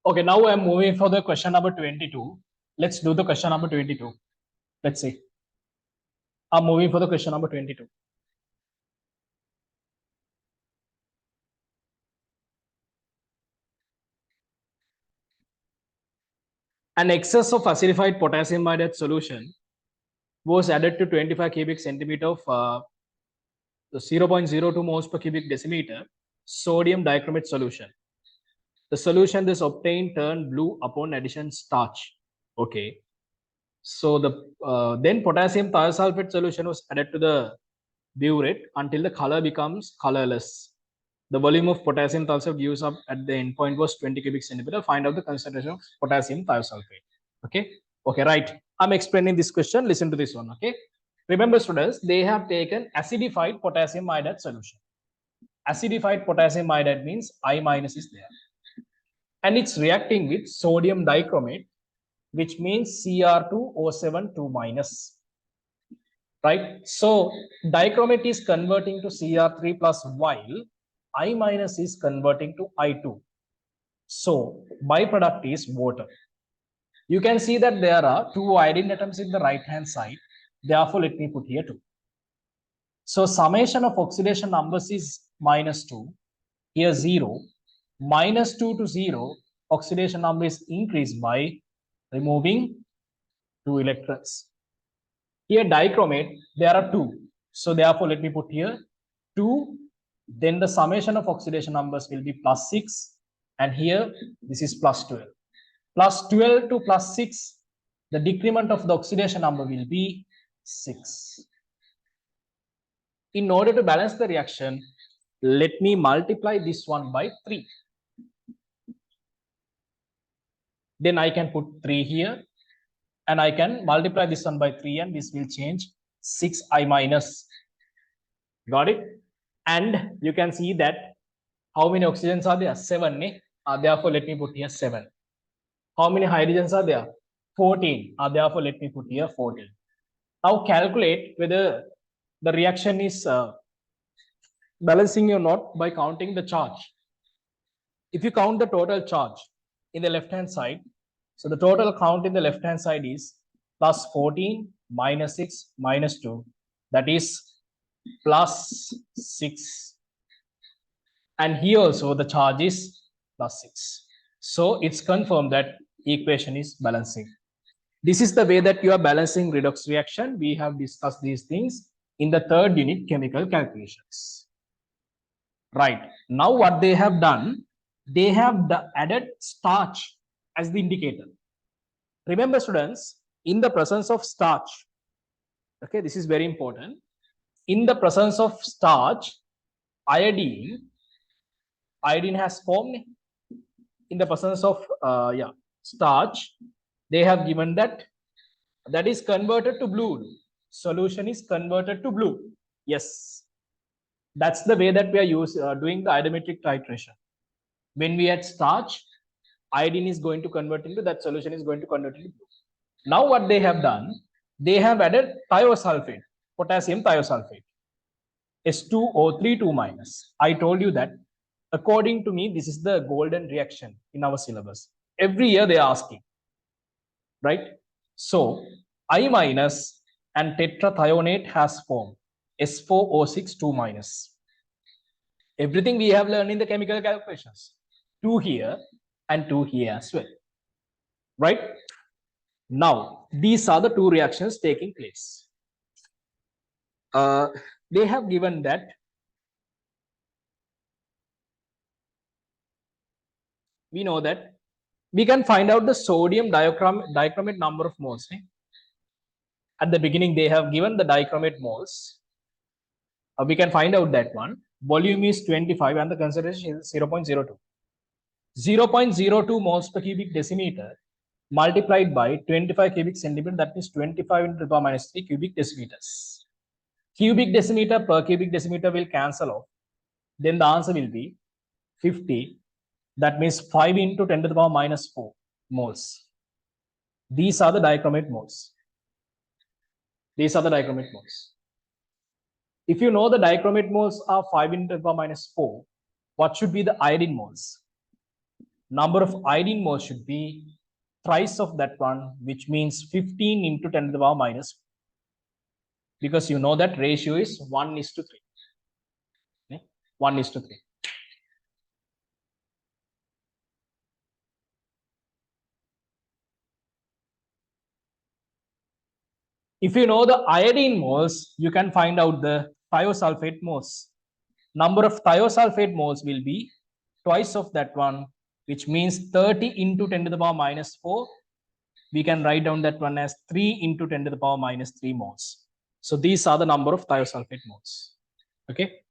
Speaker 1: Okay, now I'm moving for the question number 22. Let's do the question number 22. Let's see. I'm moving for the question number 22. An excess of acidified potassium iodide solution was added to 25 cubic centimeter of 0.02 moles per cubic decimeter sodium dichromate solution. The solution this obtained turned blue upon addition starch. Okay. So the then potassium thiosulfate solution was added to the burette until the color becomes colorless. The volume of potassium thiosulfate used up at the endpoint was 20 cubic centimeter. Find out the concentration of potassium thiosulfate. Okay. Okay, right. I'm explaining this question. Listen to this one. Okay. Remember, students, they have taken acidified potassium iodide solution. Acidified potassium iodide means I minus is there. And it's reacting with sodium dichromate, which means Cr2O7 2 minus. Right? So dichromate is converting to Cr3 plus while I minus is converting to I2. So byproduct is water. You can see that there are 2 iodine atoms in the right hand side. Therefore, let me put here 2. So summation of oxidation numbers is minus 2. Here 0. Minus 2 to 0. Oxidation number is increased by removing 2 electrons. Here dichromate, there are 2. So therefore, let me put here 2. Then the summation of oxidation numbers will be plus 6. And here, this is plus 12. Plus 12 to plus 6, the decrement of the oxidation number will be 6. In order to balance the reaction, let me multiply this one by 3. Then I can put 3 here. And I can multiply this one by 3 and this will change 6I minus. Got it? And you can see that how many oxygens are there? 7. Therefore, let me put here 7. How many hydrogens are there? 14. Therefore, let me put here 14. Now calculate whether the reaction is balancing or not by counting the charge. If you count the total charge in the left hand side, so the total count in the left hand side is plus 14 minus 6 minus 2. That is plus 6. And here also the charge is plus 6. So it's confirmed that equation is balancing. This is the way that you are balancing redox reaction. We have discussed these things in the third unit chemical calculations. Right. Now what they have done, they have added starch as the indicator. Remember, students, in the presence of starch, okay, this is very important. In the presence of starch, iodine has formed. In the presence of starch, they have given that is converted to blue. Solution is converted to blue. Yes, that's the way that we are doing the iodometric titration. When we add starch, iodine is going to convert into that solution is going to convert into blue. Now what they have done, they have added thiosulfate, potassium thiosulfate, S2O3 2 minus. I told you that according to me, this is the golden reaction in our syllabus. Every year they are asking. right? So I minus and tetrathionate has formed S4O6 2 minus. Everything we have learned in the chemical calculations. 2 here and 2 here as well, right? Now, these are the two reactions taking place. They have given that we know that we can find out the sodium dichromate number of moles. At the beginning, they have given the dichromate moles. We can find out that one. Volume is 25 and the concentration is 0.02. 0.02 moles per cubic decimeter multiplied by 25 cubic centimeter, that is 25 into the power minus 3 cubic decimeters. Cubic decimeter per cubic decimeter will cancel off. Then the answer will be 50. That means 5 into 10 to the power minus 4 moles. These are the dichromate moles. These are the dichromate moles. If you know the dichromate moles are 5 into 10 to the power minus 4, what should be the iodine moles? Number of iodine moles should be thrice of that one, which means 15 into 10 to the power minus 4. Because you know that ratio is 1:3. 1:3. If you know the iodine moles, you can find out the thiosulfate moles. Number of thiosulfate moles will be twice of that one, which means 30 into 10 to the power minus 4. We can write down that one as 3 into 10 to the power minus 3 moles. So these are the number of thiosulfate moles. Okay.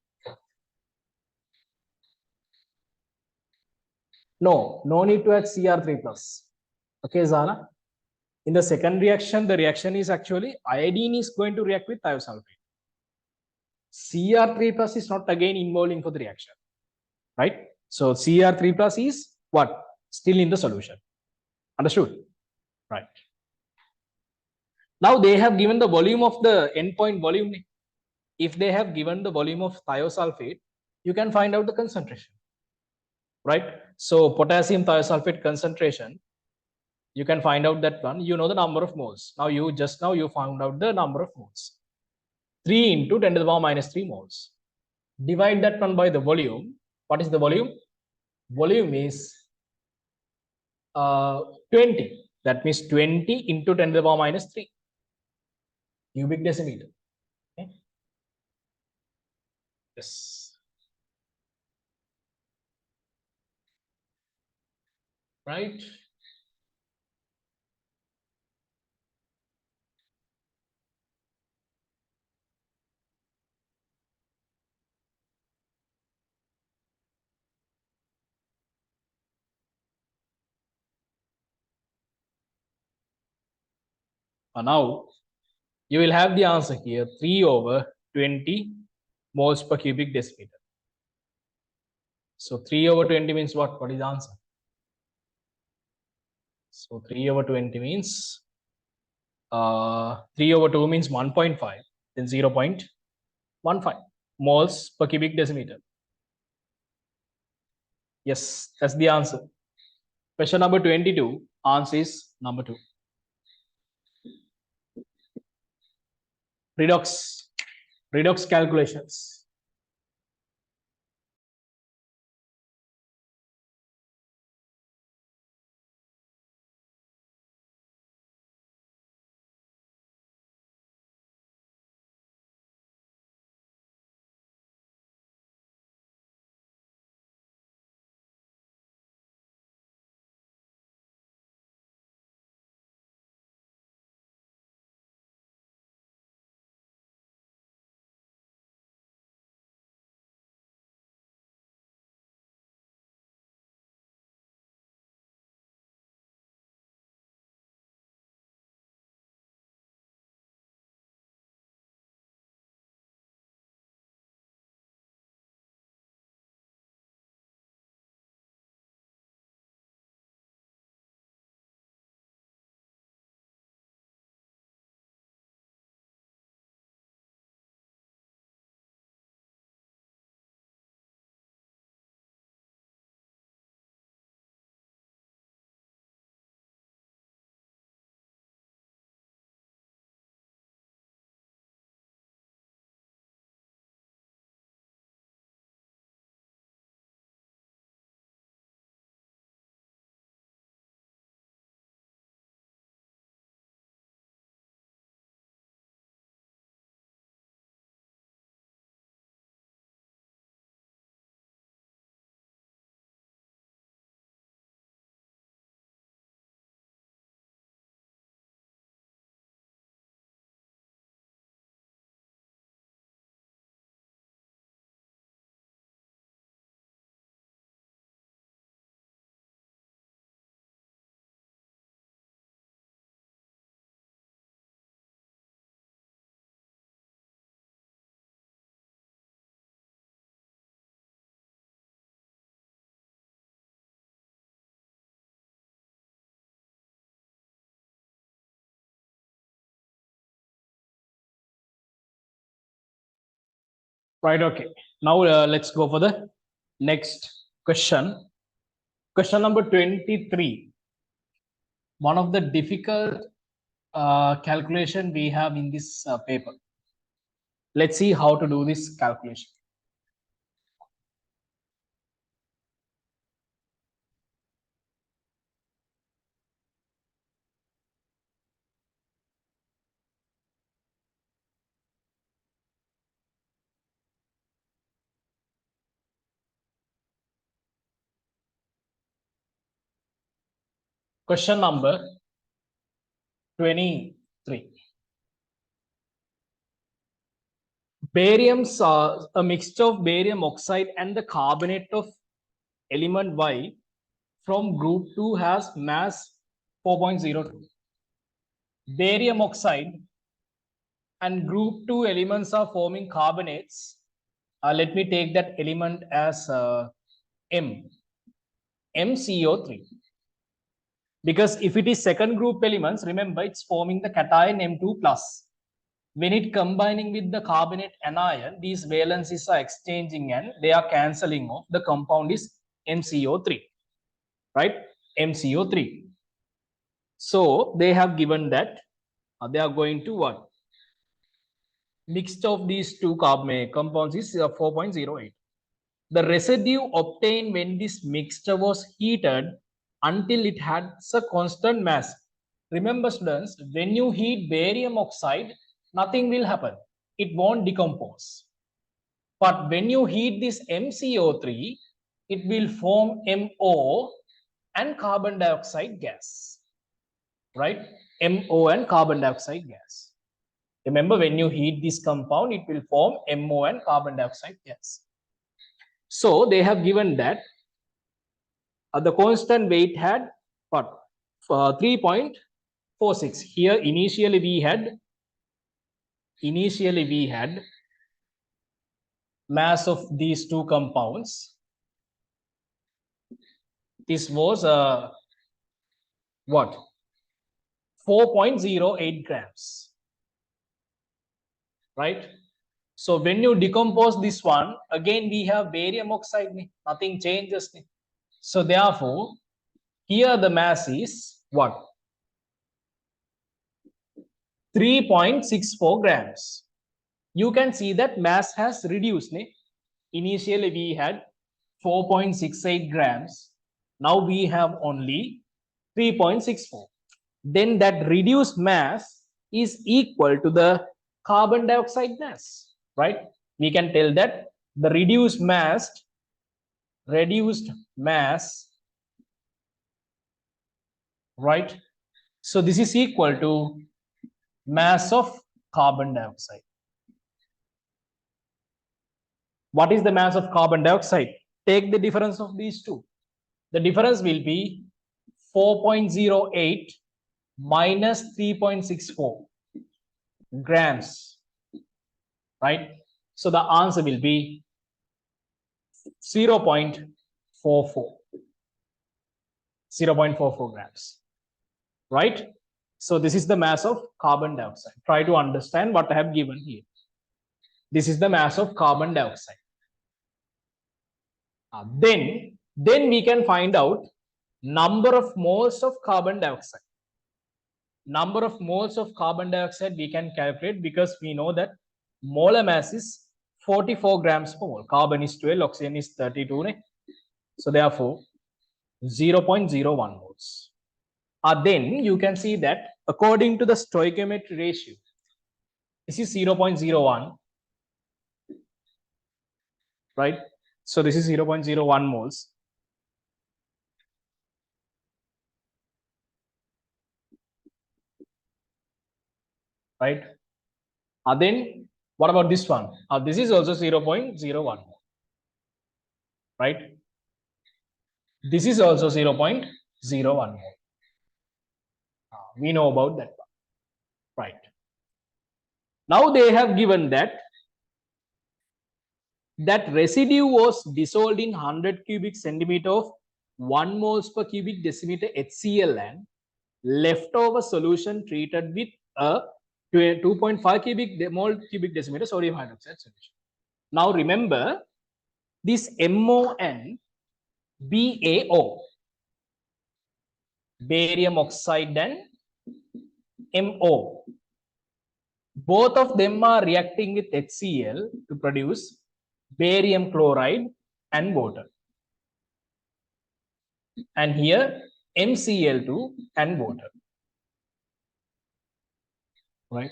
Speaker 1: No need to add Cr3 plus. Okay, Zana. In the second reaction, the reaction is actually iodine is going to react with thiosulfate. Cr3 plus is not again involving for the reaction, right? So Cr3 plus is what? Still in the solution. Understood? Right. Now they have given the volume of the endpoint volume. If they have given the volume of thiosulfate, you can find out the concentration, right? So potassium thiosulfate concentration, you can find out that one. You know the number of moles. Now you found out the number of moles. 3 into 10 to the power minus 3 moles. Divide that one by the volume. What is the volume? Volume is 20. That means 20 into 10 to the power minus 3 cubic decimeter. Okay. Yes. Right. Now you will have the answer here, 3 over 20 moles per cubic decimeter. So 3 over 20 means what? What is the answer? So 3 over 20 means 3 over 2 means 1.5, then 0.15 moles per cubic decimeter. Yes, that's the answer. Question number 22, answer is number 2. Redox calculations. Right, okay. Now let's go for the next question. Question number 23. One of the difficult calculation we have in this paper. Let's see how to do this calculation. Question number 23. Barium's a mixture of barium oxide and the carbonate of element Y from group 2 has mass 4.02. Barium oxide and group 2 elements are forming carbonates. Let me take that element as MCO3. Because if it is second group elements, remember it's forming the cation M2 plus. When it combining with the carbonate anion, these valencies are exchanging and they are cancelling off. The compound is MCO3, right? MCO3. So they have given that they are going to what? Mixture of these two compounds is 4.08. The residue obtained when this mixture was heated until it had a constant mass. Remember students, when you heat barium oxide, nothing will happen. It won't decompose. But when you heat this MCO3, it will form MO and carbon dioxide gas, right? MO and carbon dioxide gas. Remember, when you heat this compound, it will form MO and carbon dioxide gas. So they have given that the constant weight had what? 3.46. Here initially we had mass of these two compounds. This was what? 4.08 grams, right? So when you decompose this one, again we have barium oxide, nothing changes. So therefore, here the mass is what? 3.64 grams. You can see that mass has reduced. Initially we had 4.68 grams. Now we have only 3.64. Then that reduced mass is equal to the carbon dioxide mass, right? We can tell that the reduced mass, right? So this is equal to mass of carbon dioxide. What is the mass of carbon dioxide? Take the difference of these two. The difference will be 4.08 minus 3.64 grams, right? So the answer will be 0.44. 0.44 grams, right? So this is the mass of carbon dioxide. Try to understand what I have given here. This is the mass of carbon dioxide. Then we can find out number of moles of carbon dioxide. Number of moles of carbon dioxide we can calculate because we know that molar mass is 44 grams per mole. Carbon is 12, oxygen is 32. So therefore, 0.01 moles. Then you can see that according to the stoichiometry ratio, this is 0.01, right? So this is 0.01 moles. Right? Then what about this one? This is also 0.01, right? This is also 0.01. We know about that one, right? Now they have given that residue was dissolved in 100 cubic centimeter of 1 moles per cubic decimeter HCl and leftover solution treated with a 2.5 cubic mole cubic decimeter sodium hydroxide solution. Now remember this MON, BaO, barium oxide and MO. Both of them are reacting with HCl to produce barium chloride and water. And here MCl2 and water. Right?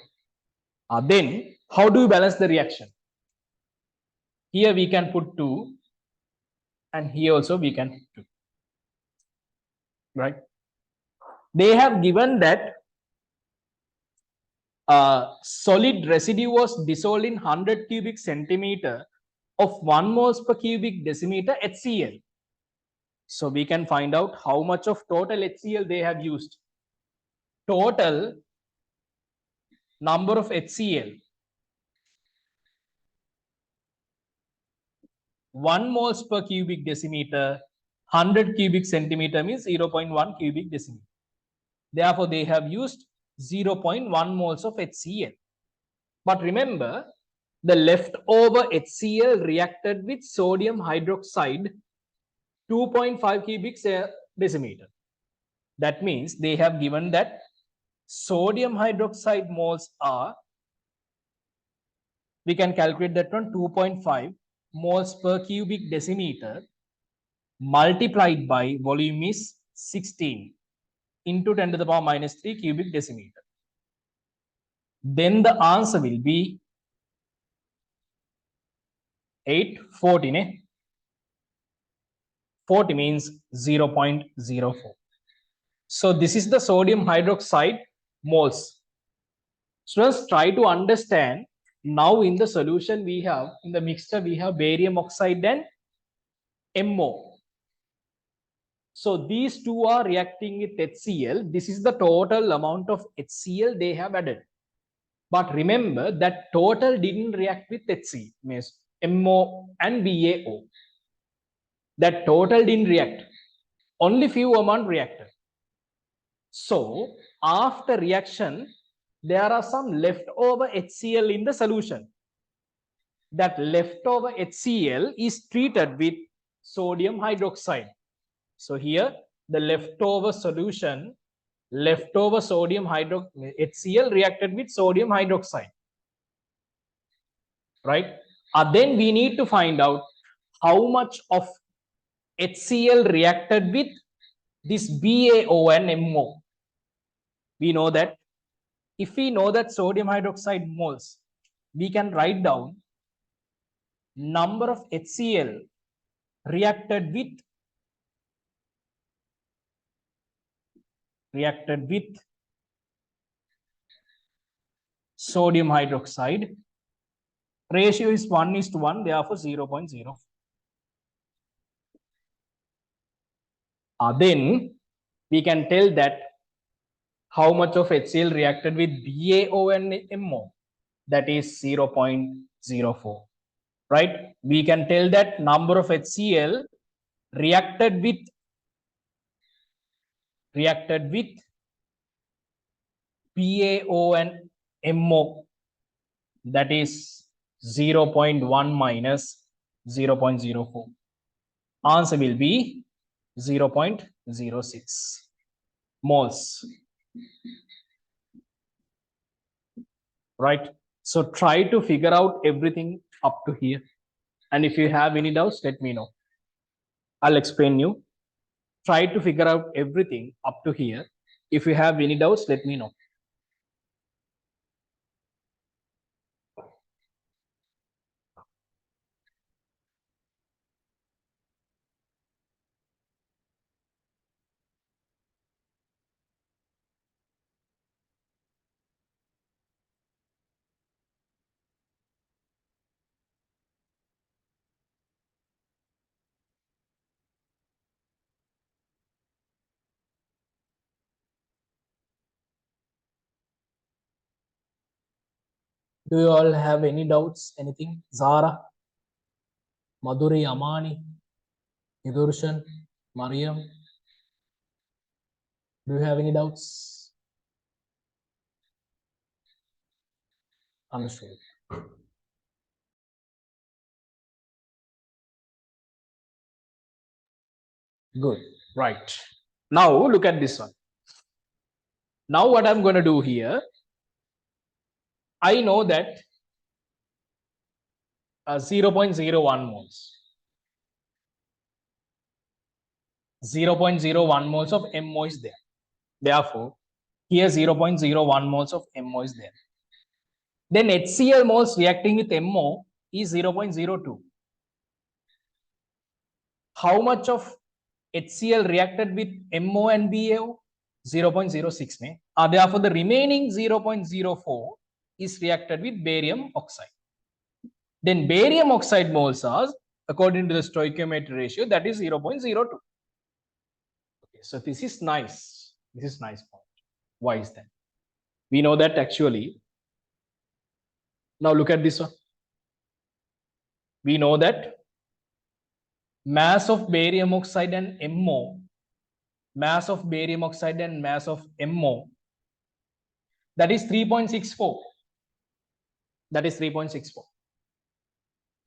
Speaker 1: Then how do you balance the reaction? Here we can put 2 and here also we can put 2. Right? They have given that solid residue was dissolved in 100 cubic centimeter of 1 moles per cubic decimeter HCl. So we can find out how much of total HCl they have used. Total number of HCl, 1 moles per cubic decimeter, 100 cubic centimeter means 0.1 cubic decimeter. Therefore, they have used 0.1 moles of HCl. But remember, the leftover HCl reacted with sodium hydroxide 2.5 cubic decimeter. That means they have given that sodium hydroxide moles are, we can calculate that one, 2.5 moles per cubic decimeter multiplied by volume is 16 into 10 to the power minus 3 cubic decimeter. Then the answer will be 840. 40 means 0.04. So this is the sodium hydroxide moles. Students, try to understand. Now in the solution we have, in the mixture we have barium oxide and MO. So these two are reacting with HCl. This is the total amount of HCl they have added. But remember that total didn't react with HC, means MO and BaO. That total didn't react. Only few amount reacted. So after reaction, there are some leftover HCl in the solution. That leftover HCl is treated with sodium hydroxide. So here the leftover solution, leftover sodium HCl reacted with sodium hydroxide. Right? Then we need to find out how much of HCl reacted with this BaO and MO. We know that if we know that sodium hydroxide moles, we can write down number of HCl reacted with sodium hydroxide. Ratio is 1:1, therefore 0.0. Then we can tell that how much of HCl reacted with BaO and MO, that is 0.04. Right? We can tell that number of HCl reacted with BaO and MO, that is 0.1 minus 0.04. Answer will be 0.06 moles. Right? So try to figure out everything up to here. And if you have any doubts, let me know. I'll explain you. Try to figure out everything up to here. If you have any doubts, let me know. Do you all have any doubts? Anything? Zara, Madhuri, Amani, Nidurshan, Mariam. Do you have any doubts? Understood. Good. Right. Now look at this one. Now what I'm going to do here, I know that 0.01 moles. 0.01 moles of MO is there. Therefore, here 0.01 moles of MO is there. Then HCl moles reacting with MO is 0.02. How much of HCl reacted with MO and BaO? 0.06. Therefore, the remaining 0.04 is reacted with barium oxide. Then barium oxide moles are, according to the stoichiometry ratio, that is 0.02. Okay, so this is nice. This is nice point. Why is that? We know that actually. Now look at this one. We know that mass of barium oxide and MO, mass of barium oxide and mass of MO, that is 3.64. That is 3.64.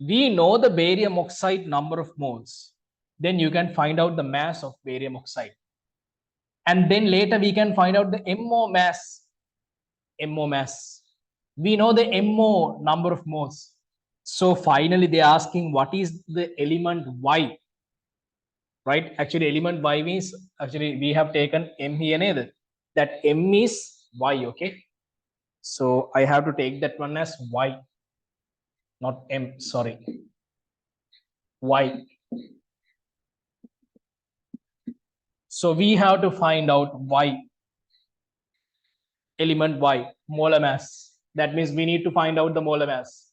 Speaker 1: We know the barium oxide number of moles. Then you can find out the mass of barium oxide. And then later we can find out the MO mass. MO mass. We know the MO number of moles. So finally they're asking what is the element Y. Right? Actually, element Y means, actually we have taken M here neither. That M is Y, okay? So I have to take that one as Y, not M, sorry. Y. So we have to find out Y, element Y, molar mass. That means we need to find out the molar mass,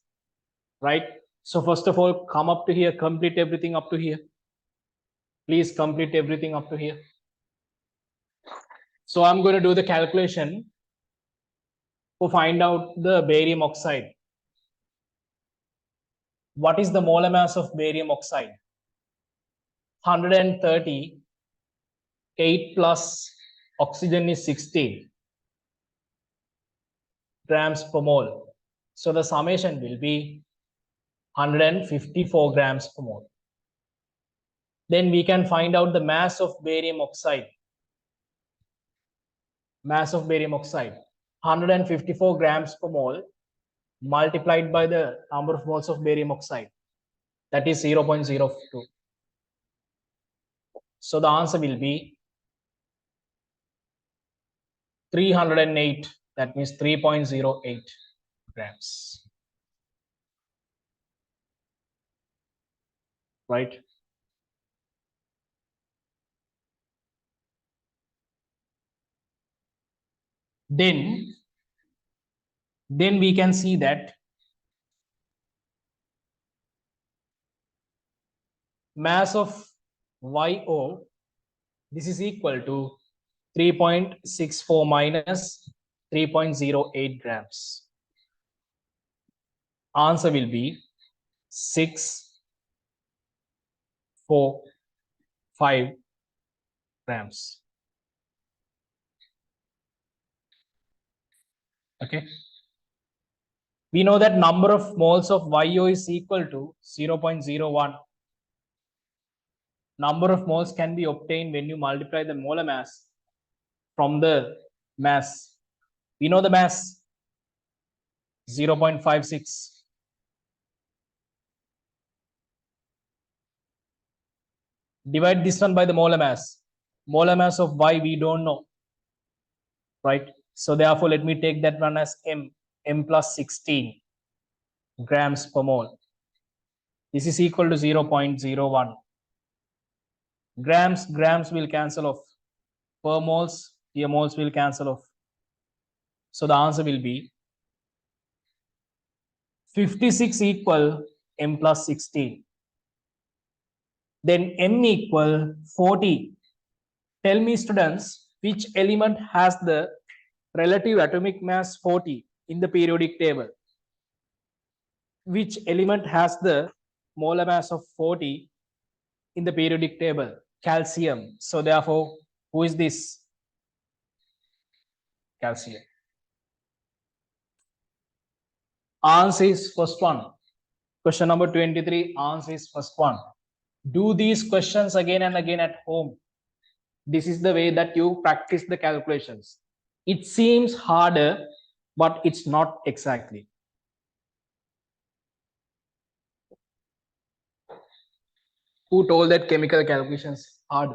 Speaker 1: right? So first of all, come up to here, complete everything up to here. Please complete everything up to here. So I'm going to do the calculation to find out the barium oxide. What is the molar mass of barium oxide? 130, 8 plus oxygen is 16 grams per mole. So the summation will be 154 grams per mole. Then we can find out the mass of barium oxide. Mass of barium oxide, 154 grams per mole multiplied by the number of moles of barium oxide. That is 0.02. So the answer will be 308. That means 3.08 grams. Right? Then we can see that mass of YO, this is equal to 3.64 minus 3.08 grams. Answer will be 645 grams. Okay. We know that number of moles of YO is equal to 0.01. Number of moles can be obtained when you multiply the molar mass from the mass. We know the mass 0.56. Divide this one by the molar mass. Molar mass of Y we don't know, right? So therefore, let me take that one as M plus 16 grams per mole. This is equal to 0.01. Grams will cancel off. Per moles, here moles will cancel off. So the answer will be 56 equal M plus 16. Then M equal 40. Tell me, students, which element has the relative atomic mass 40 in the periodic table? Which element has the molar mass of 40 in the periodic table? Calcium. So therefore, who is this? Calcium. Answer is first one. Question number 23, answer is first one. Do these questions again and again at home. This is the way that you practice the calculations. It seems harder, but it's not exactly. Who told that chemical calculations hard?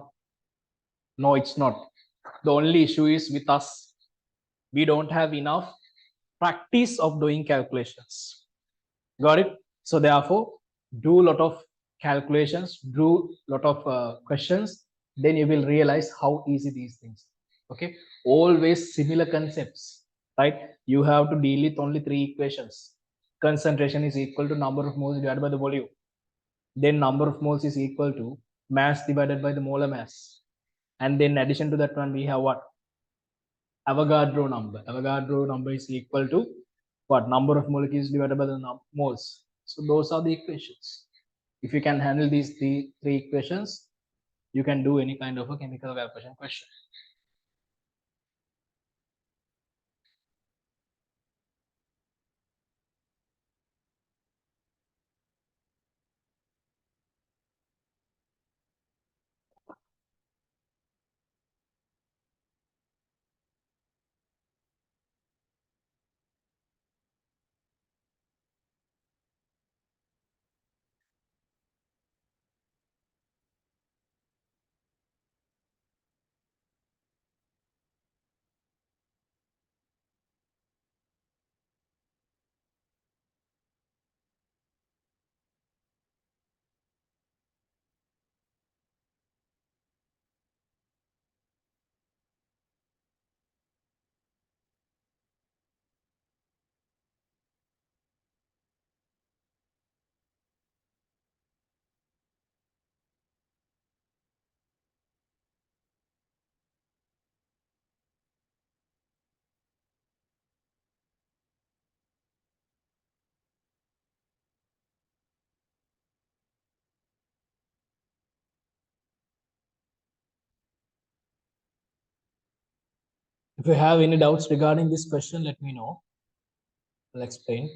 Speaker 1: No, it's not. The only issue is with us. We don't have enough practice of doing calculations. Got it? So therefore, do a lot of calculations, do a lot of questions, then you will realize how easy these things. Okay, always similar concepts, right? You have to deal with only three equations. Concentration is equal to number of moles divided by the volume. Then number of moles is equal to mass divided by the molar mass. And then in addition to that one, we have what? Avogadro number. Avogadro number is equal to what? Number of molecules divided by the moles. So those are the equations. If you can handle these three equations, you can do any kind of a chemical calculation question. If you have any doubts regarding this question, let me know. I'll explain.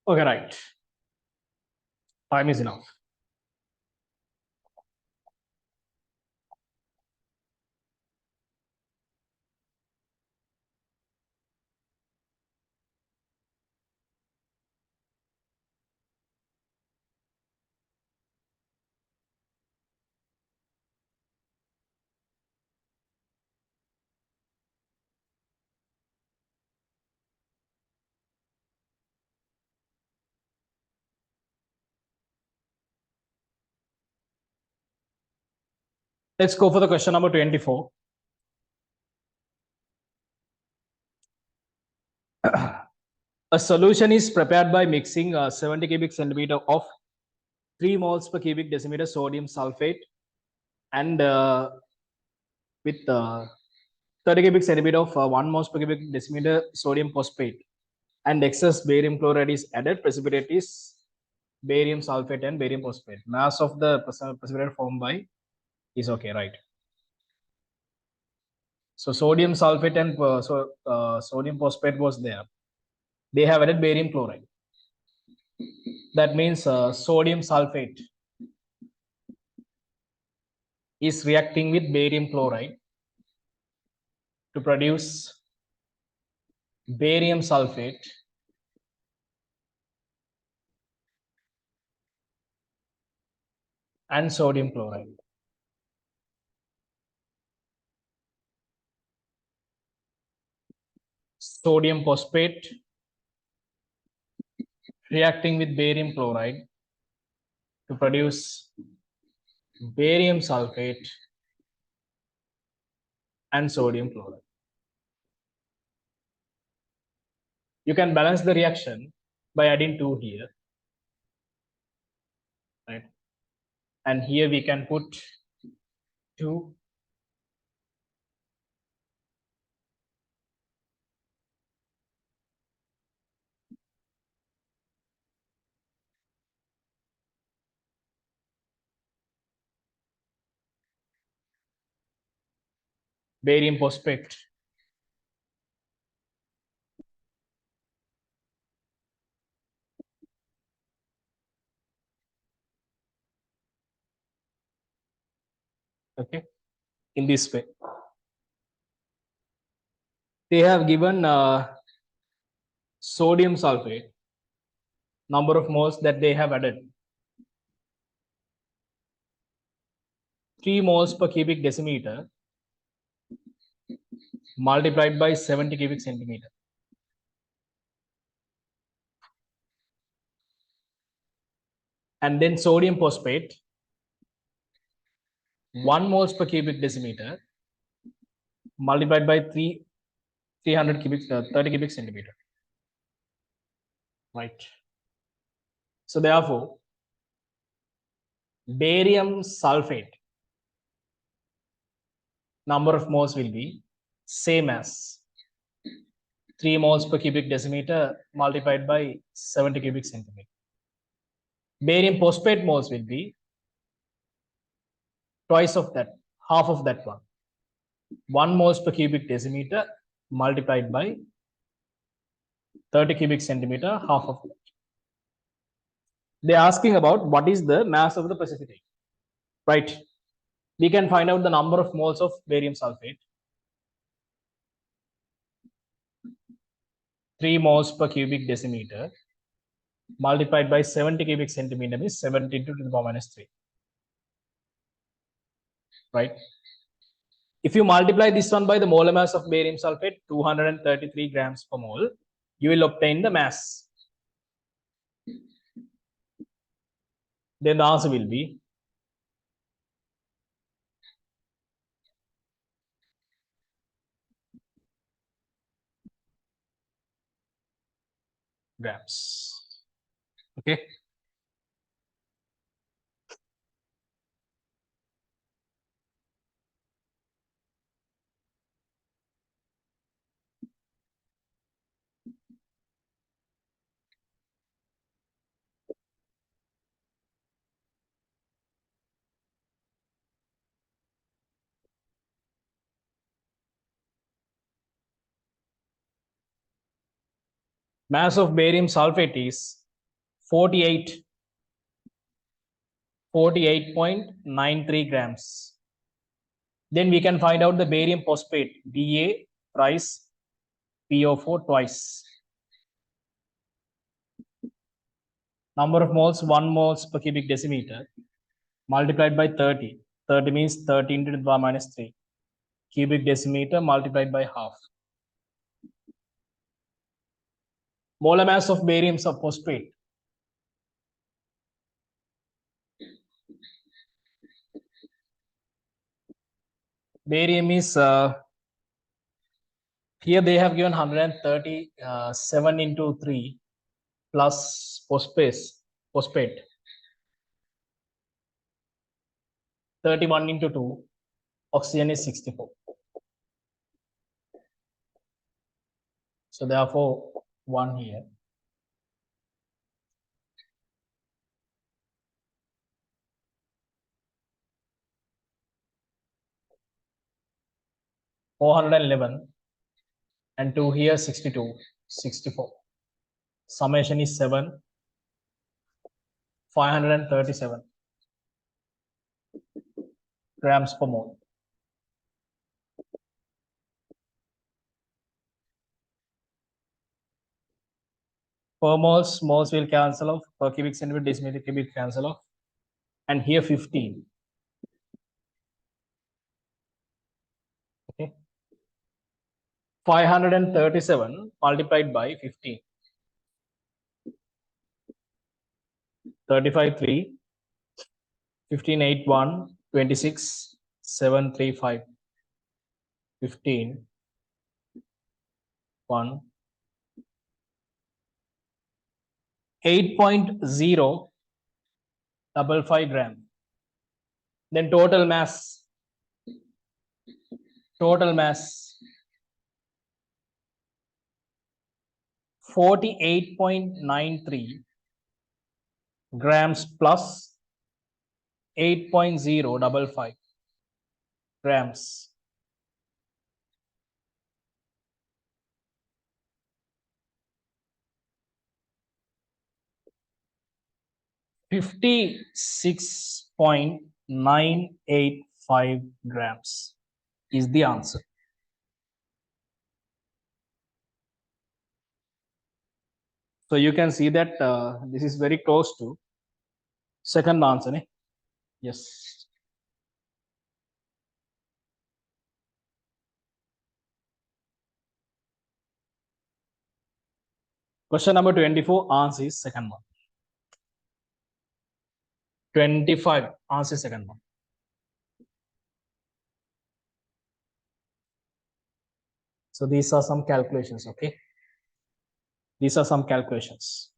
Speaker 1: Okay, right. Time is enough. Let's go for the question number 24. A solution is prepared by mixing 70 cubic centimeter of 3 moles per cubic decimeter sodium sulfate and with 30 cubic centimeter of 1 moles per cubic decimeter sodium phosphate, and excess barium chloride is added. Precipitate is barium sulfate and barium phosphate. Mass of the precipitate formed by is okay, right? So sodium sulfate and sodium phosphate was there. They have added barium chloride. That means sodium sulfate is reacting with barium chloride to produce barium sulfate and sodium chloride. Sodium phosphate reacting with barium chloride to produce barium sulfate and sodium chloride. You can balance the reaction by adding 2 here, right? And here we can put 2. Barium phosphate. Okay, in this way. They have given sodium sulfate, number of moles that they have added. 3 moles per cubic decimeter multiplied by 70 cubic centimeter. And then sodium phosphate, 1 moles per cubic decimeter multiplied by 300 cubic 30 cubic centimeter, right? So therefore barium sulfate number of moles will be same as 3 moles per cubic decimeter multiplied by 70 cubic centimeter. Barium phosphate moles will be twice of that, half of that one. 1 moles per cubic decimeter multiplied by 30 cubic centimeter, half of that. They're asking about what is the mass of the precipitate, right? We can find out the number of moles of barium sulfate. 3 moles per cubic decimeter multiplied by 70 cubic centimeter is 70 to the power minus 3, right? If you multiply this one by the molar mass of barium sulfate, 233 grams per mole, you will obtain the mass. Then the answer will be grams. Okay. Mass of barium sulfate is 48.93 grams. Then we can find out the barium phosphate, Ba thrice, PO4 twice. Number of moles, 1 moles per cubic decimeter multiplied by 30. 30 means 13 to the power minus 3. Cubic decimeter multiplied by half. Molar mass of barium phosphate. Barium is here they have given 137 into 3 plus phosphate 31 into 2, oxygen is 64. So therefore 1 here. $411 and 2 here 62, 64. Summation is 7, 537 grams per mole. Per moles will cancel off, per cubic centimeter, decimeter cubic cancel off, and here 15. Okay. 537 multiplied by 15. 35, 3, 15, 8, 1, 26, 7, 3, 5, 15, 1, 8.055 gram. Then total mass 48.93 grams plus 8.055 grams. 56.985 grams is the answer. So you can see that this is very close to second answer. Eh? Yes. Question number 24, answer is second one. 25, answer is second one. So these are some calculations, okay? These are some calculations.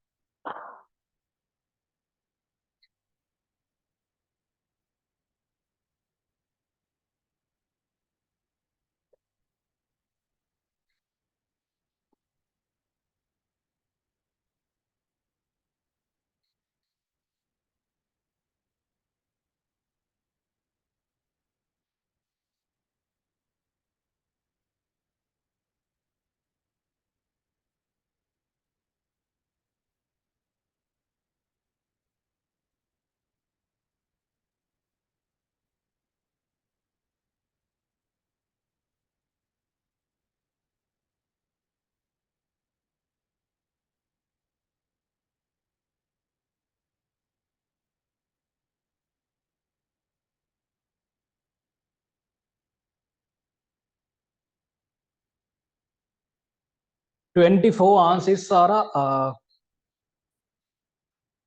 Speaker 1: Twenty-four answers are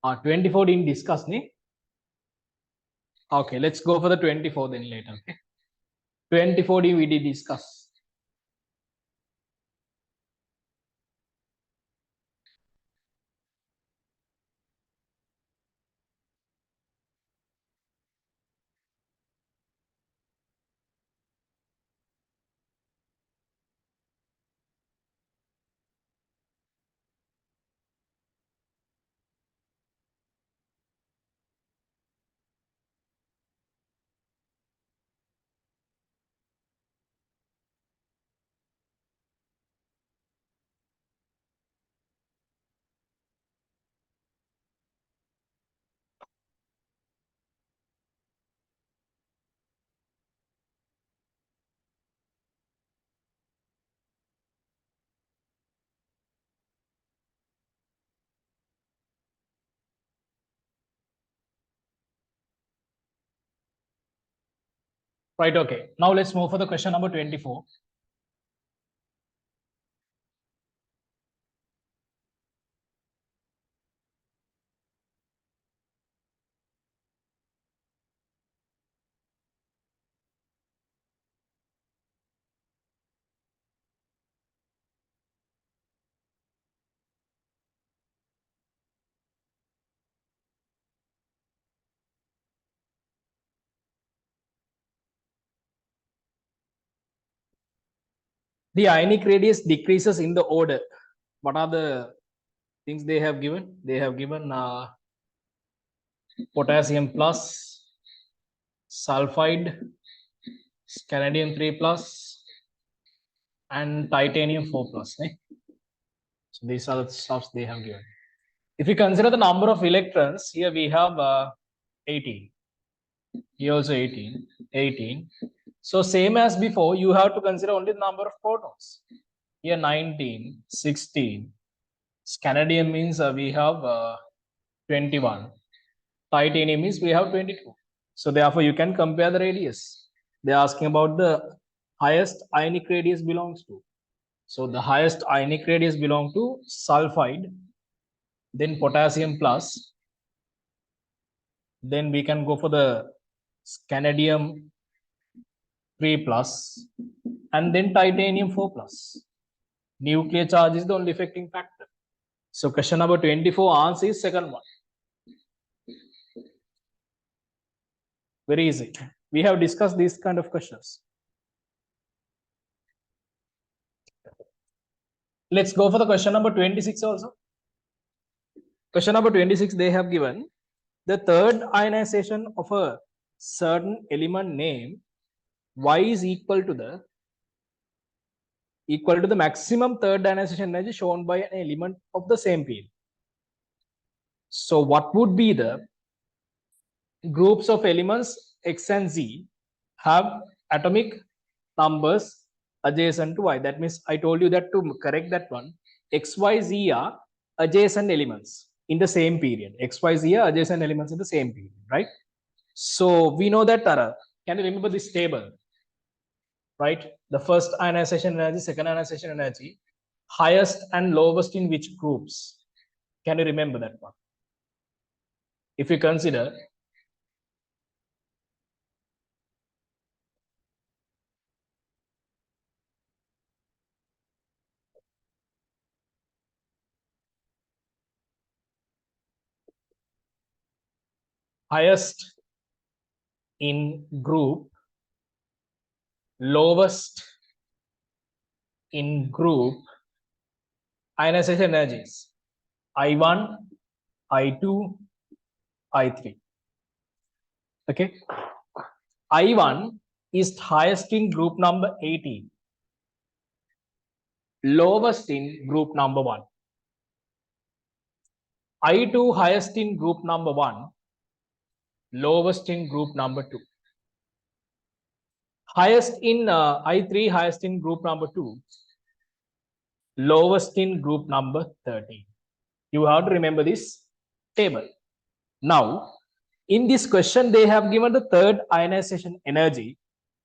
Speaker 1: 24 didn't discuss, ne? Okay, let's go for the 24 then later. Okay. 24 we did discuss. Right, okay. Now let's move for the question number 24. The ionic radius decreases in the order. What are the things they have given? They have given potassium plus, sulfide, scandium 3 plus, and titanium 4 plus. Eh? So these are the stuffs they have given. If you consider the number of electrons, here we have 18. Here also 18. 18. So same as before, you have to consider only the number of protons. Here 19, 16. Scandium means we have 21. Titanium means we have 22. So therefore, you can compare the radius. They're asking about the highest ionic radius belongs to. So the highest ionic radius belong to sulfide, then potassium plus, then we can go for the scandium 3 plus, and then titanium 4 plus. Nuclear charge is the only affecting factor. So question number 24 answer is second one. Very easy. We have discussed these kind of questions. Let's go for the question number 26 also. Question number 26, they have given the third ionization of a certain element name Y is equal to the maximum third ionization energy shown by an element of the same period. So what would be the groups of elements X and Z have atomic numbers adjacent to Y? That means I told you that to correct that one, X, Y, Z are adjacent elements in the same period. X, Y, Z are adjacent elements in the same period, right? So we know that, can you remember this table? Right? The first ionization energy, second ionization energy, highest and lowest in which groups? Can you remember that one? If you consider highest in group, lowest in group, ionization energies, I1, I2, I3. Okay. I1 is highest in group number 18, lowest in group number 1. I2 highest in group number 1, lowest in group number 2. Highest in I3, highest in group number 2, lowest in group number 13. You have to remember this table. Now, in this question, they have given the third ionization energy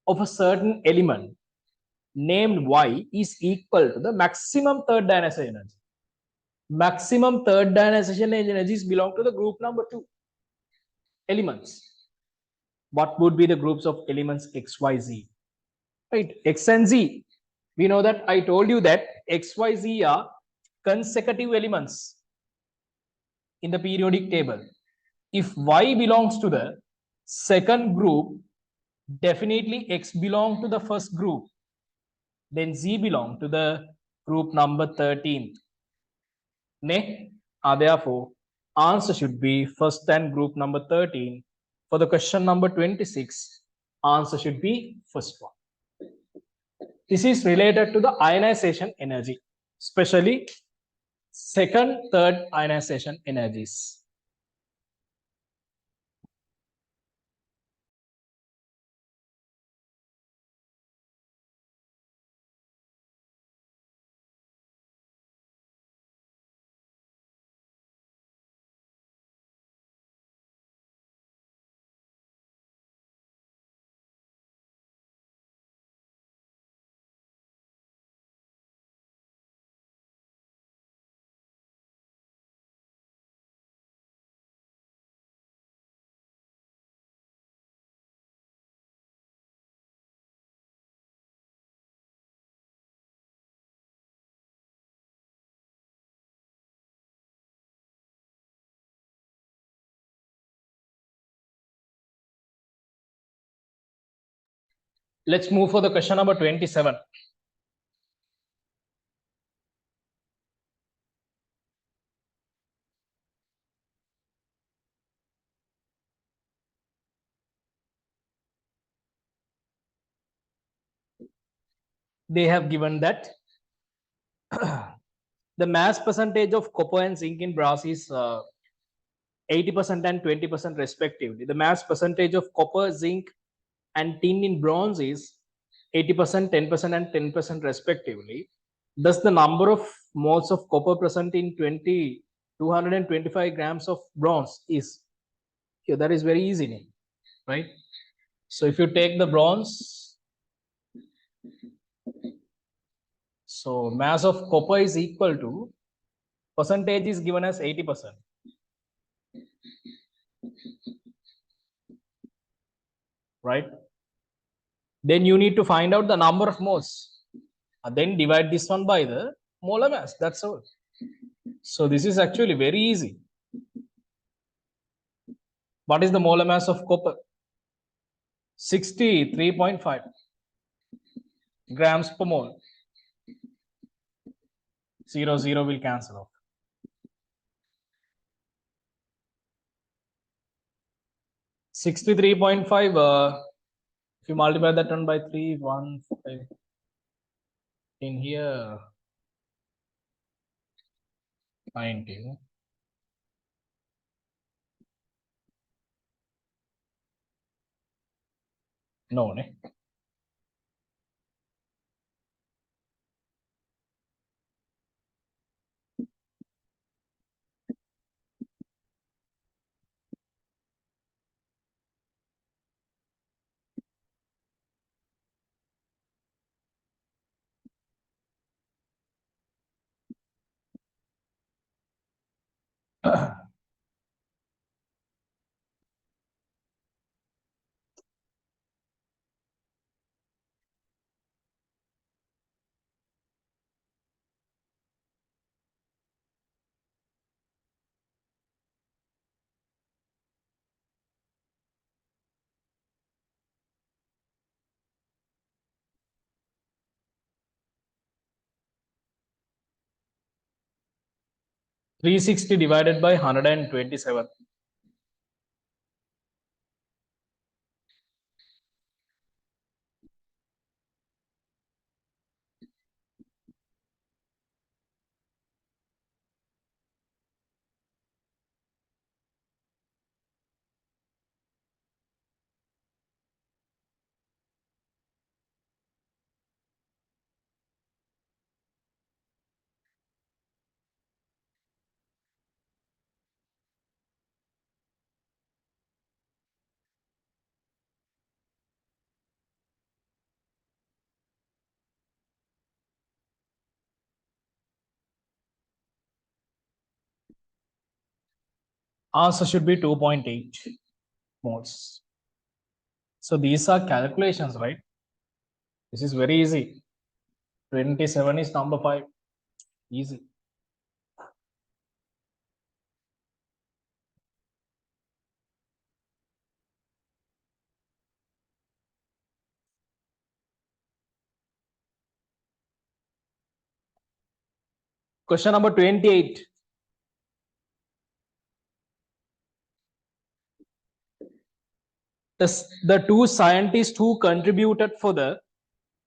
Speaker 1: of a certain element named Y is equal to the maximum third ionization energy. Maximum third ionization energies belong to the group number 2 elements. What would be the groups of elements X, Y, Z? Right, X and Z. We know that I told you that X, Y, Z are consecutive elements in the periodic table. If Y belongs to the second group, definitely X belongs to the first group. Then Z belongs to the group number 13th. Therefore, answer should be first and group number 13. For the question number 26, answer should be first one. This is related to the ionization energy, especially second, third ionization energies. Let's move for the question number 27. they have given that the mass percentage of copper and zinc in brass is 80% and 20% respectively. The mass percentage of copper, zinc, and tin in bronze is 80%, 10%, and 10% respectively. Thus, the number of moles of copper present in 225 grams of bronze is here. That is very easy, right? So if you take the bronze, so mass of copper is equal to, percentage is given as 80%. Right? Then you need to find out the number of moles. And then divide this one by the molar mass. That's all. So this is actually very easy. What is the molar mass of copper? 63.5 grams per mole. 0, 0 will cancel off. 63.5, if you multiply that one by 3, 1, 5, in here, 90. No, ne? $360 divided by 127. Answer should be 2.8 moles. So these are calculations, right? This is very easy. 27 is number 5. Easy. Question number 28. The two scientists who contributed for the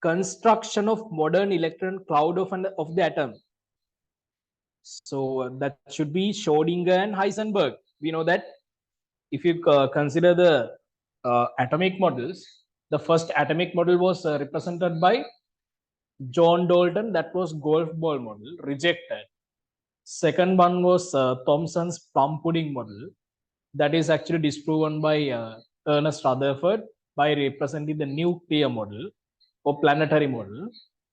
Speaker 1: construction of modern electron cloud of the atom. So that should be Schrodinger and Heisenberg. We know that if you consider the atomic models, the first atomic model was represented by John Dalton. That was golf ball model, rejected. Second one was Thomson's plum pudding model. That is actually disproven by Ernest Rutherford by representing the nuclear model or planetary model.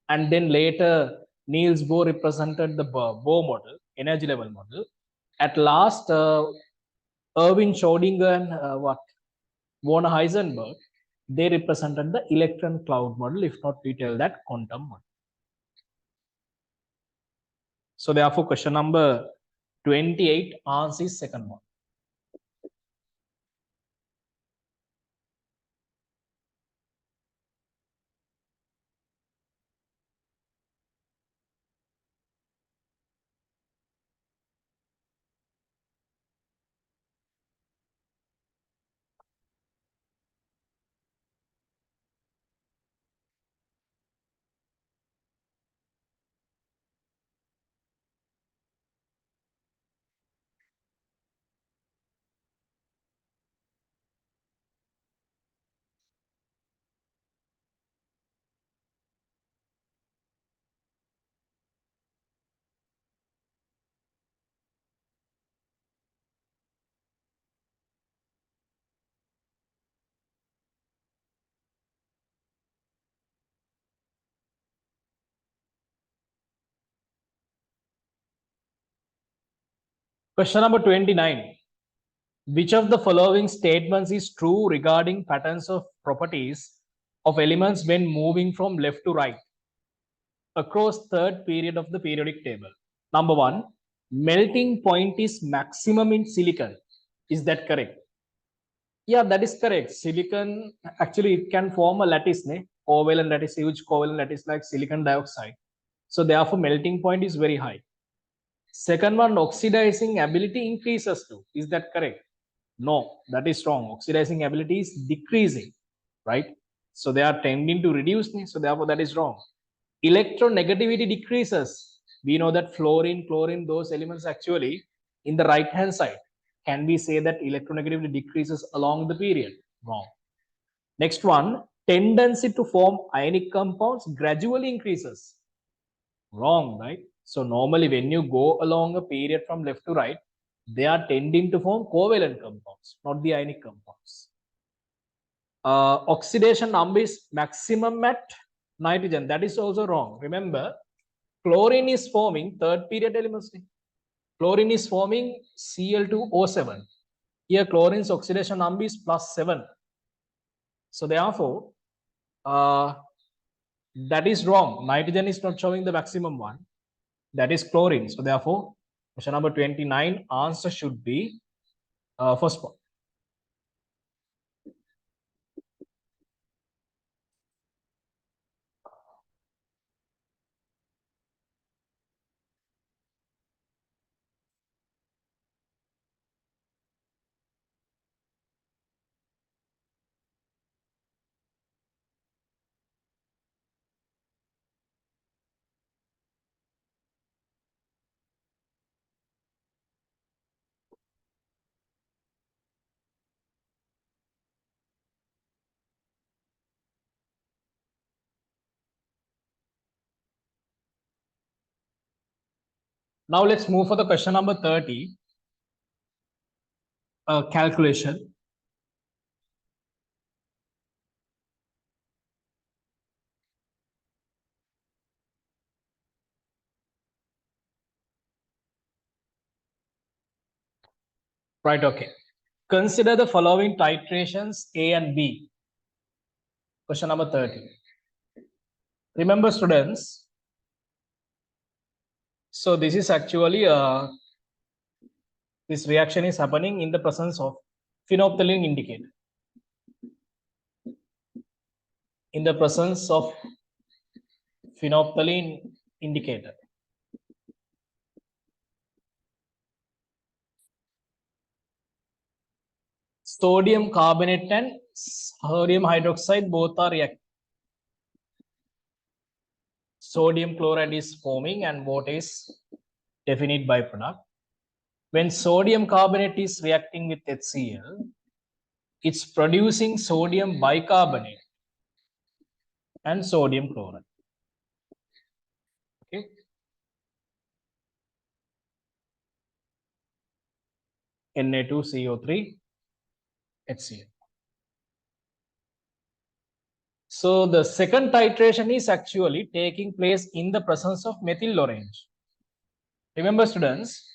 Speaker 1: And then later, Niels Bohr represented the Bohr model, energy level model. At last, Erwin Schrodinger and von Heisenberg, they represented the electron cloud model, if not we tell that quantum model. So therefore, question number 28 answer is second one. Question number 29. Which of the following statements is true regarding patterns of properties of elements when moving from left to right across third period of the periodic table? Number one, melting point is maximum in silicon. Is that correct? Yeah, that is correct. Silicon, actually, it can form a lattice, covalent lattice, huge covalent lattice like silicon dioxide. So therefore, melting point is very high. Second one, oxidizing ability increases too. Is that correct? No, that is wrong. Oxidizing ability is decreasing, right? So they are tending to reduce, so therefore that is wrong. Electronegativity decreases. We know that fluorine, chlorine, those elements actually in the right hand side. Can we say that electronegativity decreases along the period? Wrong. Next one, tendency to form ionic compounds gradually increases. Wrong, right? So normally when you go along a period from left to right, they are tending to form covalent compounds, not the ionic compounds. Oxidation number is maximum at nitrogen. That is also wrong. Remember, chlorine is forming third period elements. Chlorine is forming Cl2O7. Here chlorine's oxidation number is +7. So therefore, that is wrong. Nitrogen is not showing the maximum one. That is chlorine. So therefore, question number 29 answer should be first one. Now let's move for the question number 30. Calculation. Right, okay. Consider the following titrations A and B. Question number 30. Remember, students, so this is actually this reaction is happening in the presence of phenolphthalein indicator. In the presence of phenolphthalein indicator. Sodium carbonate and sodium hydroxide both are reacting. Sodium chloride is forming and water is definite byproduct. When sodium carbonate is reacting with HCl, it's producing sodium bicarbonate and sodium chloride. Okay. Na2CO3 HCl. So the second titration is actually taking place in the presence of methyl orange. Remember, students,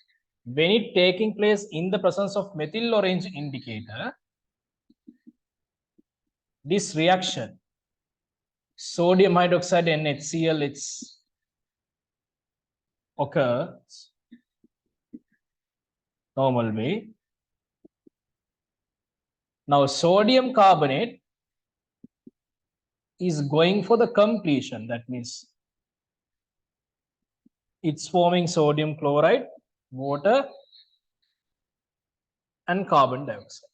Speaker 1: when it taking place in the presence of methyl orange indicator, this reaction, sodium hydroxide and HCl, it's occurs normal way. Now sodium carbonate is going for the completion. That means it's forming sodium chloride, water, and carbon dioxide.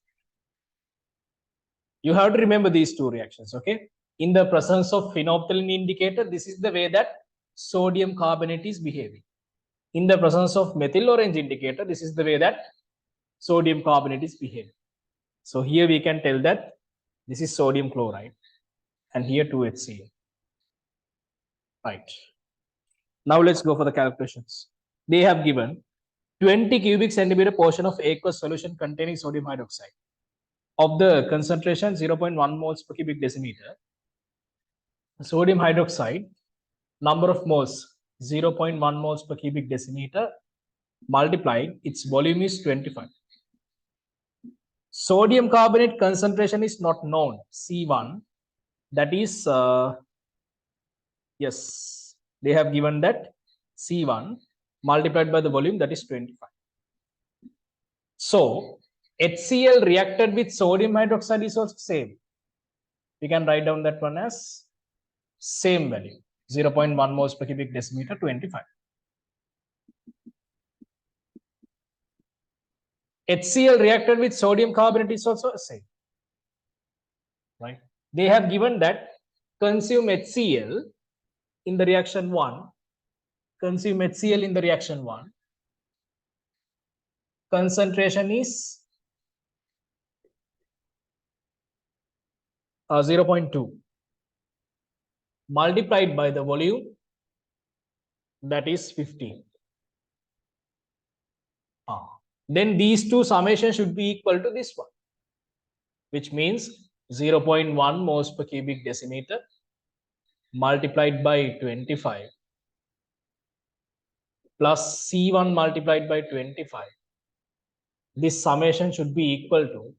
Speaker 1: You have to remember these two reactions, okay? In the presence of phenolphthalein indicator, this is the way that sodium carbonate is behaving. In the presence of methyl orange indicator, this is the way that sodium carbonate is behaving. So here we can tell that this is sodium chloride and here 2HCl. Right. Now let's go for the calculations. They have given 20 cubic centimeter portion of aqueous solution containing sodium hydroxide of the concentration 0.1 moles per cubic decimeter. Sodium hydroxide, number of moles 0.1 moles per cubic decimeter. multiplied, its volume is 25. Sodium carbonate concentration is not known, C1. That is, yes, they have given that C1 multiplied by the volume, that is 25. So HCl reacted with sodium hydroxide is also same. We can write down that one as same value, 0.1 moles per cubic decimeter, 25. HCl reacted with sodium carbonate is also the same, right? They have given that consume HCl in the reaction 1, consume HCl in the reaction 1, concentration is 0.2 multiplied by the volume, that is 15. Then these two summation should be equal to this one, which means 0.1 moles per cubic decimeter multiplied by 25 plus C1 multiplied by 25. This summation should be equal to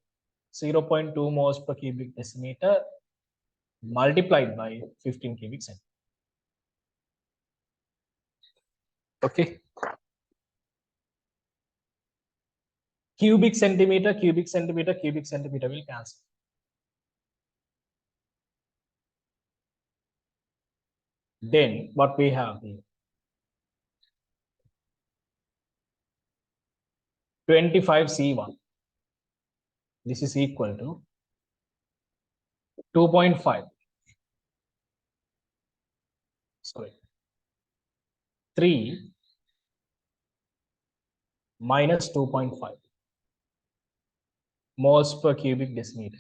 Speaker 1: 0.2 moles per cubic decimeter multiplied by 15 cubic centimeter. Okay. Cubic centimeter, cubic centimeter, cubic centimeter will cancel. Then what we have here, 25 C1. This is equal to 2.5. Sorry. 3 minus 2.5 moles per cubic decimeter.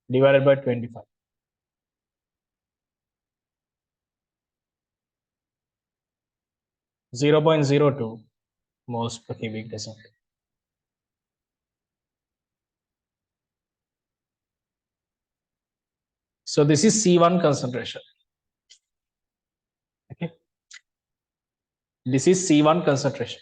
Speaker 1: Divided by 25. 0.02 moles per cubic decimeter. So this is C1 concentration. Okay. This is C1 concentration.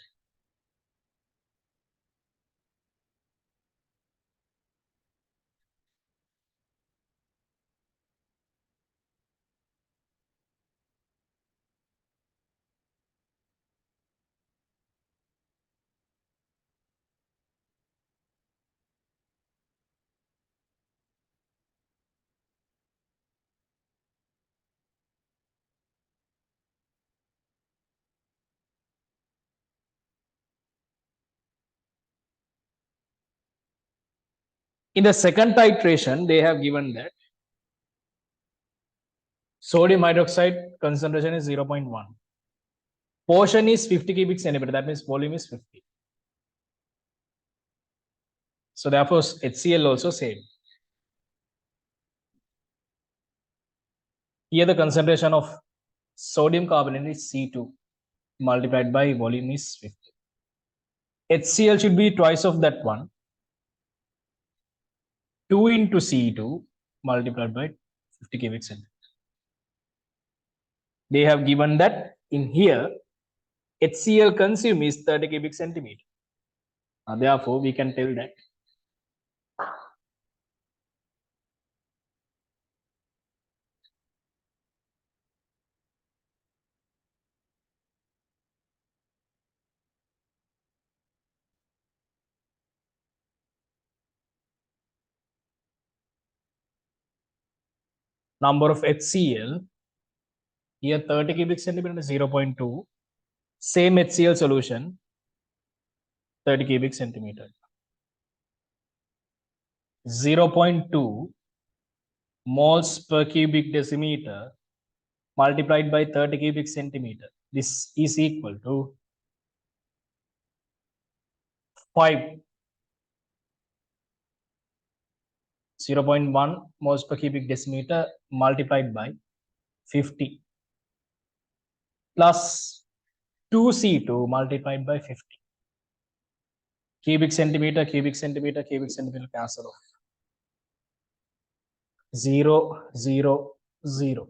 Speaker 1: In the second titration, they have given that sodium hydroxide concentration is 0.1. Portion is 50 cubic centimeter. That means volume is 50. So therefore, HCl also same. Here the concentration of sodium carbonate is C2 multiplied by volume is 50. HCl should be twice of that one. 2 into C2 multiplied by 50 cubic centimeter. They have given that in here, HCl consumed is 30 cubic centimeter. Therefore, we can tell that number of HCl here 30 cubic centimeter is 0.2. Same HCl solution 30 cubic centimeter. 0.2 moles per cubic decimeter multiplied by 30 cubic centimeter. This is equal to 5. 0.1 moles per cubic decimeter multiplied by 50 plus 2C2 multiplied by 50. Cubic centimeter, cubic centimeter, cubic centimeter cancel off. 0, 0, 0.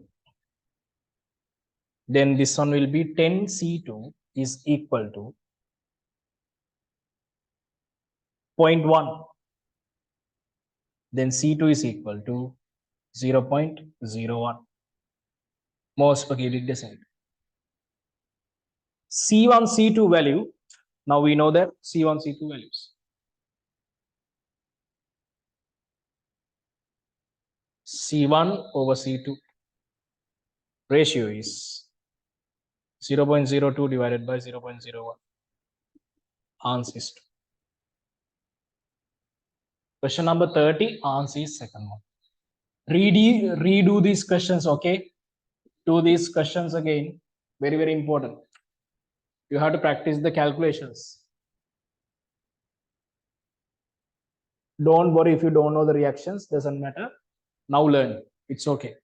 Speaker 1: Then this one will be 10C2 is equal to 0.1. Then C2 is equal to 0.01 moles per cubic decimeter. C1, C2 value. Now we know that C1, C2 values. C1 over C2 ratio is 0.02 divided by 0.01. Answer is 2. Question number 30, answer is second one. Redo these questions, okay? Do these questions again. Very, very important. You have to practice the calculations. Don't worry if you don't know the reactions, doesn't matter. Now learn. It's okay.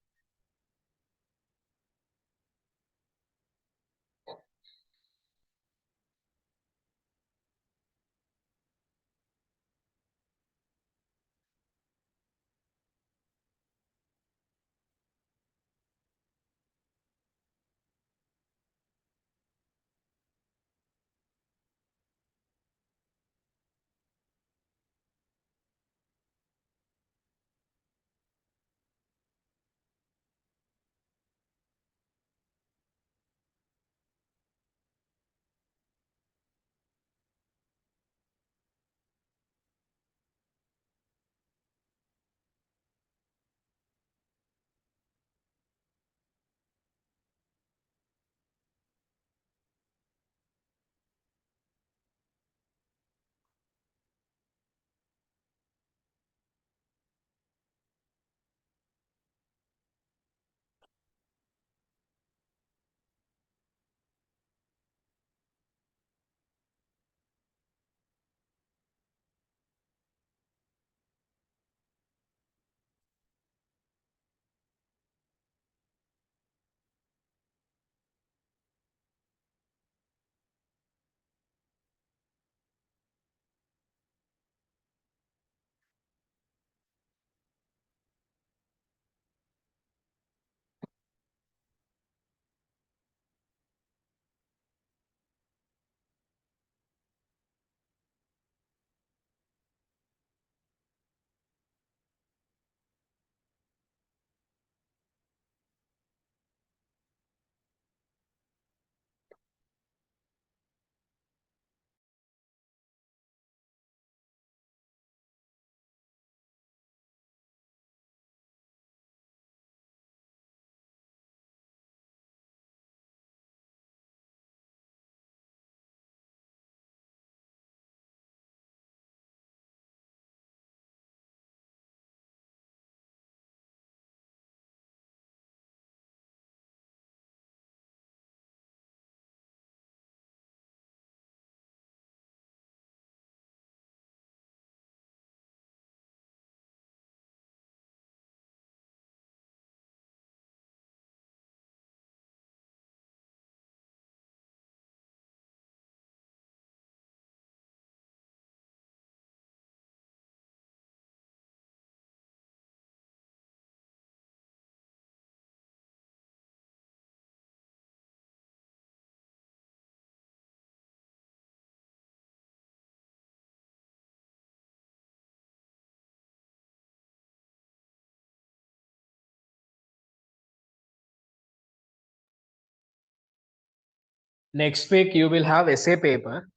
Speaker 1: Next week you will have essay paper.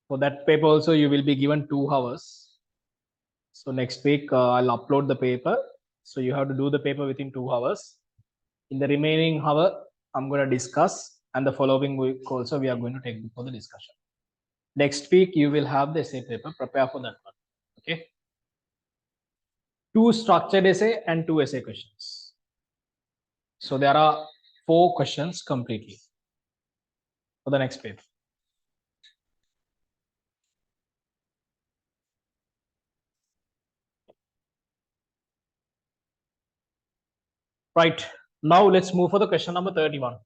Speaker 1: For that paper also you will be given 2 hours. So next week I'll upload the paper. So you have to do the paper within 2 hours. In the remaining hour, I'm going to discuss, and the following week also we are going to take for the discussion. Next week you will have the essay paper. Prepare for that one. Okay. 2 structured essay and 2 essay questions. So there are 4 questions completely for the next paper. Right. Now let's move for the question number 31.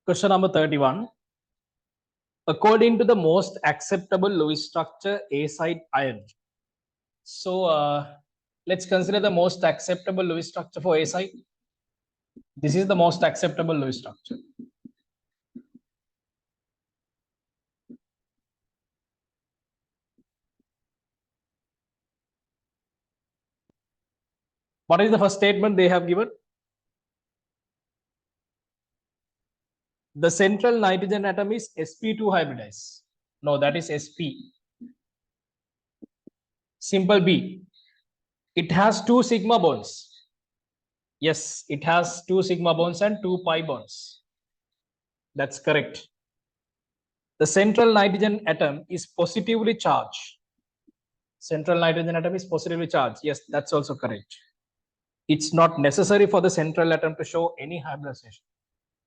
Speaker 1: Question number 31. According to the most acceptable Lewis structure, A site iron. So let's consider the most acceptable Lewis structure for A site. This is the most acceptable Lewis structure. What is the first statement they have given? The central nitrogen atom is sp2 hybridized. No, that is sp. Simple B. It has 2 sigma bonds. Yes, it has 2 sigma bonds and 2 pi bonds. That's correct. The central nitrogen atom is positively charged. Central nitrogen atom is positively charged. Yes, that's also correct. It's not necessary for the central atom to show any hybridization.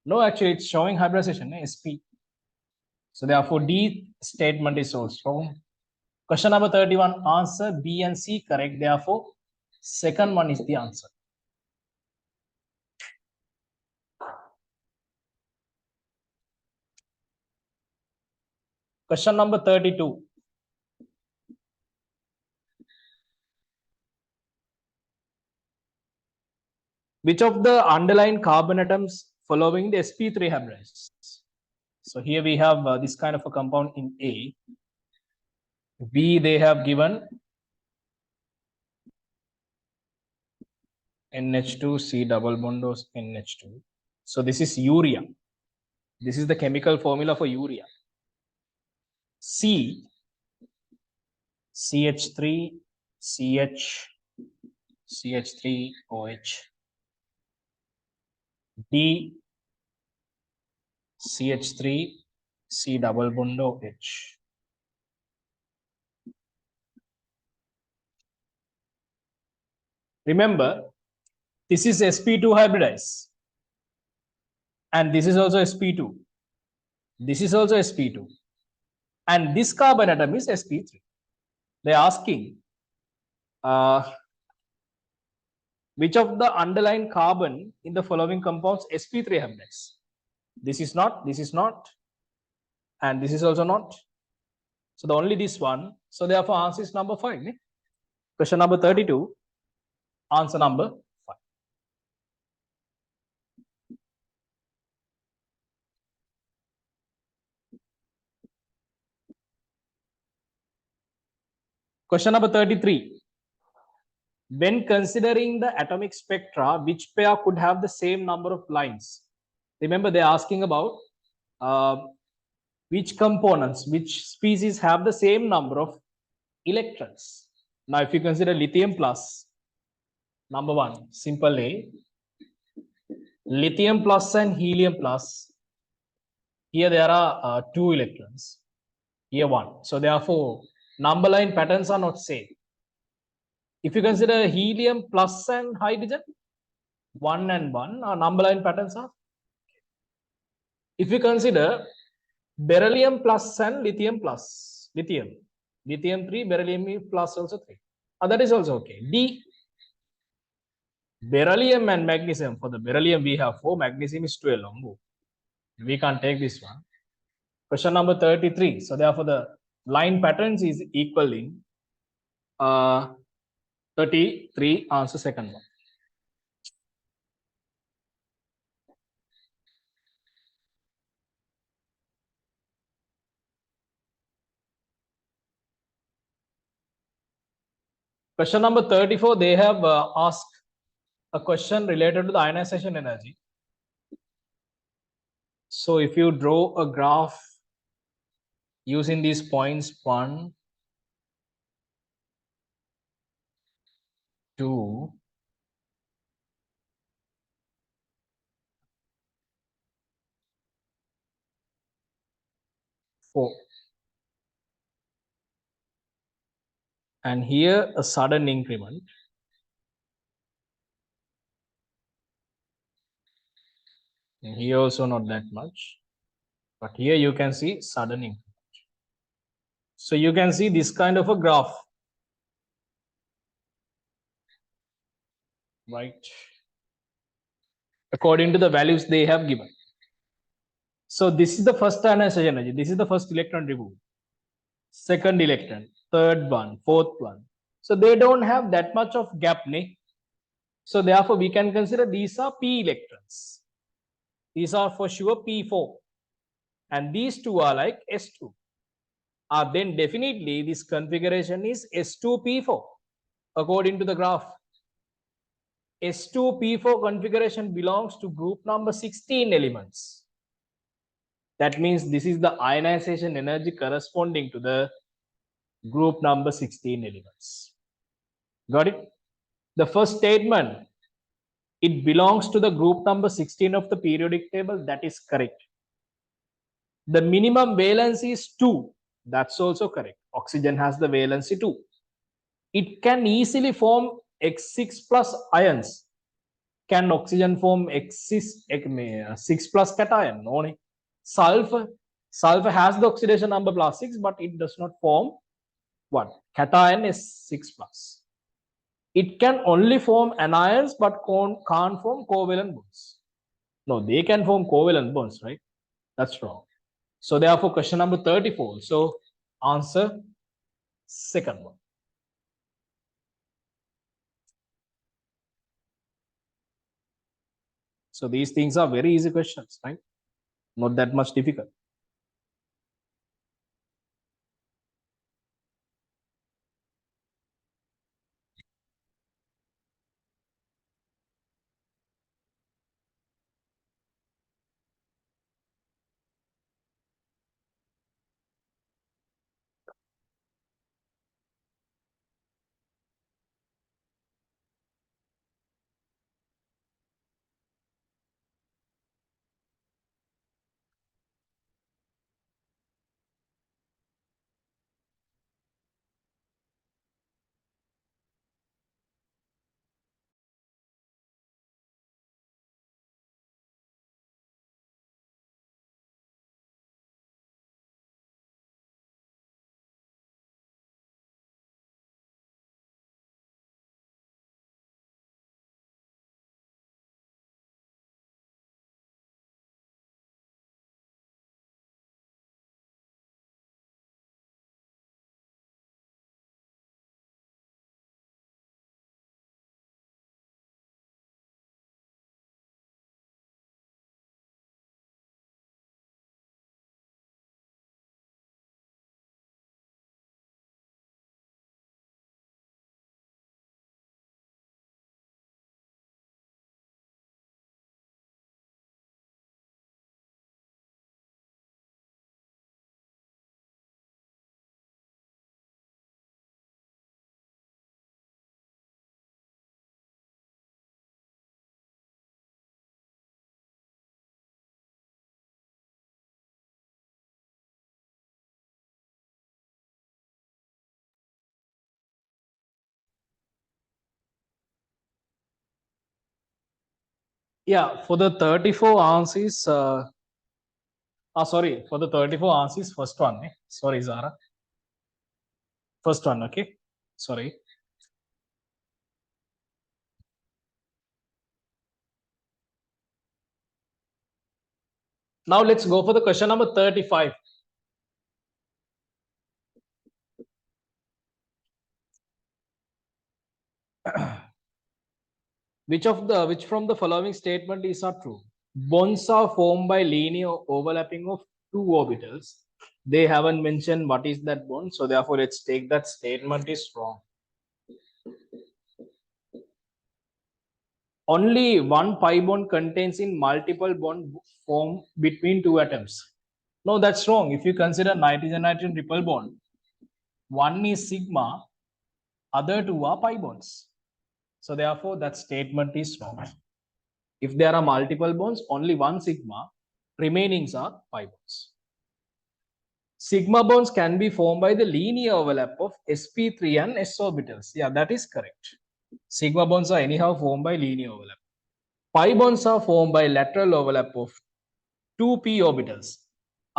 Speaker 1: No, actually, it's showing hybridization, sp. So therefore, D statement is also wrong. Question number 31, answer B and C correct. Therefore, second one is the answer. Question number 32. Which of the underlying carbon atoms following the sp3 hybridized? So here we have this kind of a compound in A. B, they have given NH2, C double bondos, NH2. So this is urea. This is the chemical formula for urea. C, CH3, CH, CH3, OH. D, CH3, C double bond OH. Remember, this is sp2 hybridized. And this is also sp2. This is also sp2. And this carbon atom is sp3. They're asking which of the underlying carbon in the following compounds sp3 hybridized? This is not, and this is also not. So the only this one. So therefore answer is number 5. Question number 32. Answer number 5. Question number 33. When considering the atomic spectra, which pair could have the same number of lines? Remember, they're asking about which components, which species have the same number of electrons. Now, if you consider lithium plus, number 1, simple A, lithium plus and helium plus, here there are 2 electrons, here 1. So therefore, number line patterns are not same. If you consider helium plus and hydrogen, 1 and 1, our number line patterns are. If you consider beryllium plus and lithium plus, lithium 3, beryllium plus also 3. That is also okay. D, beryllium and magnesium. For the beryllium, we have 4, magnesium is 12. We can't take this one. Question number 33. So therefore, the line patterns is equal in 33. Answer second one. Question number 34. They have asked a question related to the ionization energy. So if you draw a graph using these points 1, 2, 4, and here a sudden increment, and here also not that much, but here you can see sudden increment. So you can see this kind of a graph, right, according to the values they have given. So this is the first ionization energy. This is the first electron removed. Second electron, third one, fourth one. So they don't have that much of gap, ne? So therefore, we can consider these are p electrons. These are for sure p4. And these two are like s2. Then definitely this configuration is s2p4 according to the graph. S2p4 configuration belongs to group number 16 elements. That means this is the ionization energy corresponding to the group number 16 elements. Got it? The first statement, it belongs to the group number 16 of the periodic table. That is correct. The minimum valency is 2. That's also correct. Oxygen has the valency 2. It can easily form X6 plus ions. Can oxygen form X6 plus cation? No. Sulfur has the oxidation number plus 6, but it does not form what? Cation is 6 plus. It can only form anions, but can't form covalent bonds. No, they can form covalent bonds, right? That's wrong. So therefore, question number 34. So answer second one. So these things are very easy questions, right? Not that much difficult. Yeah, for the 34 answers, sorry, for the 34 answers, first one. Sorry, Zara. First one, okay? Sorry. Now let's go for the question number 35. Which from the following statement is not true? Bonds are formed by linear overlapping of two orbitals. They haven't mentioned what is that bond, so therefore let's take that statement is wrong. Only one pi bond contains in multiple bond form between two atoms. No, that's wrong. If you consider nitrogen-nitrogen triple bond, one is sigma, other two are pi bonds. So therefore that statement is wrong. If there are multiple bonds, only one sigma, remainings are pi bonds. Sigma bonds can be formed by the linear overlap of sp3 and s orbitals. Yeah, that is correct. Sigma bonds are anyhow formed by linear overlap. Pi bonds are formed by lateral overlap of two p orbitals.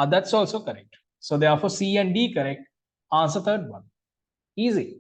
Speaker 1: That's also correct. So therefore C and D correct. Answer third one. Easy.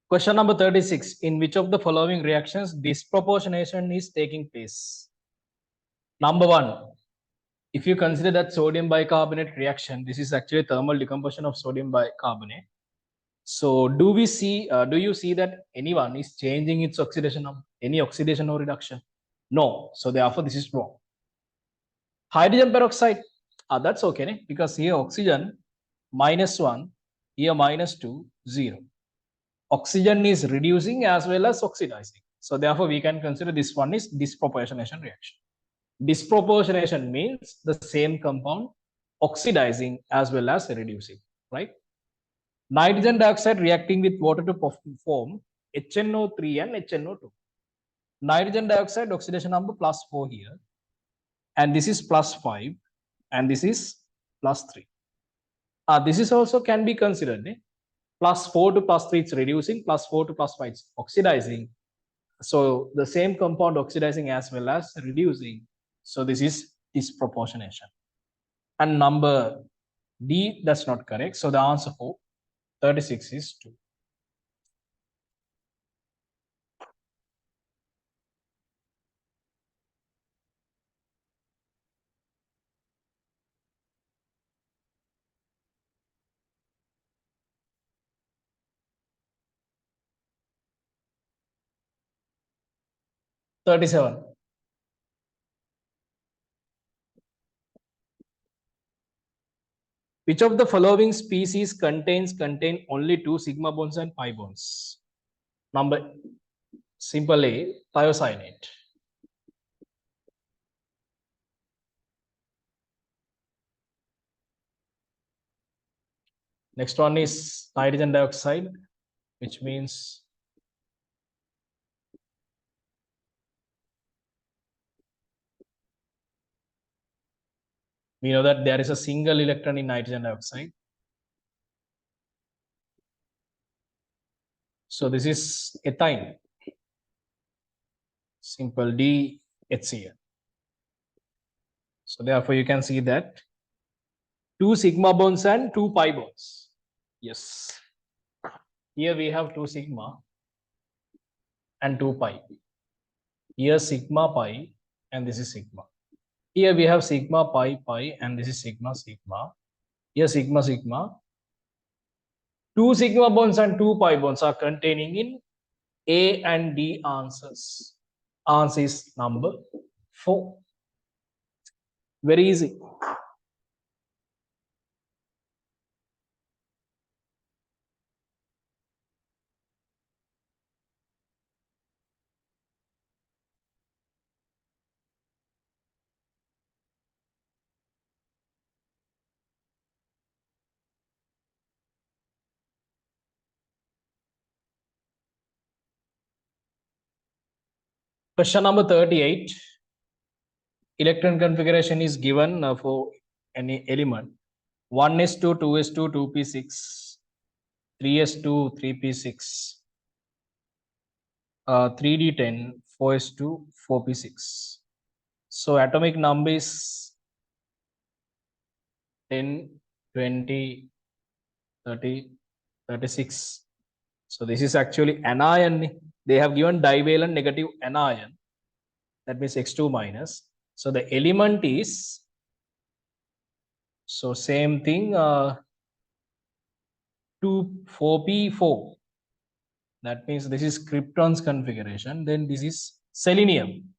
Speaker 1: Question number 36. In which of the following reactions disproportionation is taking place? Number one, if you consider that sodium bicarbonate reaction, this is actually thermal decomposition of sodium bicarbonate. So do you see that anyone is changing its oxidation of any oxidation or reduction? No. So therefore this is wrong. Hydrogen peroxide, that's okay, because here oxygen -1, here -2, 0. Oxygen is reducing as well as oxidizing. So therefore we can consider this one is disproportionation reaction. Disproportionation means the same compound oxidizing as well as reducing, right? Nitrogen dioxide reacting with water to form HNO3 and HNO2. Nitrogen dioxide oxidation number +4 here, and this is +5, and this is +3. This is also can be considered. +4 to +3 it's reducing, +4 to +5 it's oxidizing. So the same compound oxidizing as well as reducing. So this is disproportionation. And number D, that's not correct. So the answer for 36 is 2. $37. Which of the following species contain only 2 sigma bonds and pi bonds? Number simple A, thiocyanate. Next one is nitrogen dioxide, which means we know that there is a single electron in nitrogen dioxide. So this is ethyne. Simple D, HCl. So therefore you can see that 2 sigma bonds and 2 pi bonds. Yes. Here we have 2 sigma and 2 pi. Here sigma pi and this is sigma. Here we have sigma pi pi and this is sigma sigma. Here sigma sigma. 2 sigma bonds and 2 pi bonds are containing in A and D answers. Answer is number 4. Very easy. Question number 38. Electron configuration is given for any element. 1s2, 2s2, 2p6, 3s2, 3p6, 3d10, 4s2, 4p6. So atomic number is 10, 20, 30, 36. So this is actually anion. They have given divalent negative anion. That means X2 minus. So the element is, so same thing, 4p4. That means this is krypton's configuration. Then this is selenium.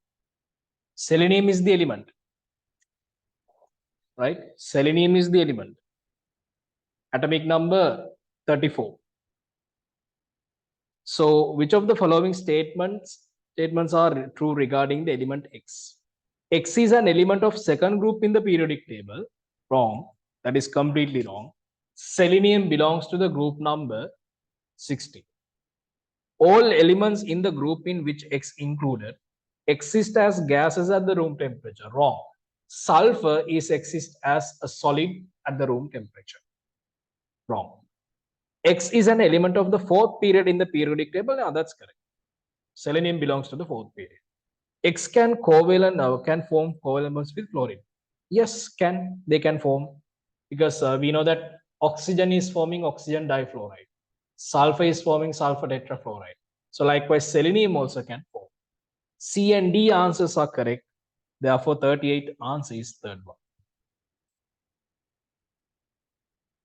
Speaker 1: Selenium is the element, right? Selenium is the element. Atomic number 34. So which of the following statements are true regarding the element X? X is an element of second group in the periodic table. Wrong. That is completely wrong. Selenium belongs to the group number 60. All elements in the group in which X included exist as gases at the room temperature. Wrong. Sulfur exists as a solid at the room temperature. Wrong. X is an element of the fourth period in the periodic table. Now that's correct. Selenium belongs to the fourth period. X can form covalent bonds with fluorine. Yes, they can form, because we know that oxygen is forming oxygen difluoride. sulfur is forming sulfur tetrafluoride. So likewise, selenium also can form. C and D answers are correct. Therefore, 38 answer is third one.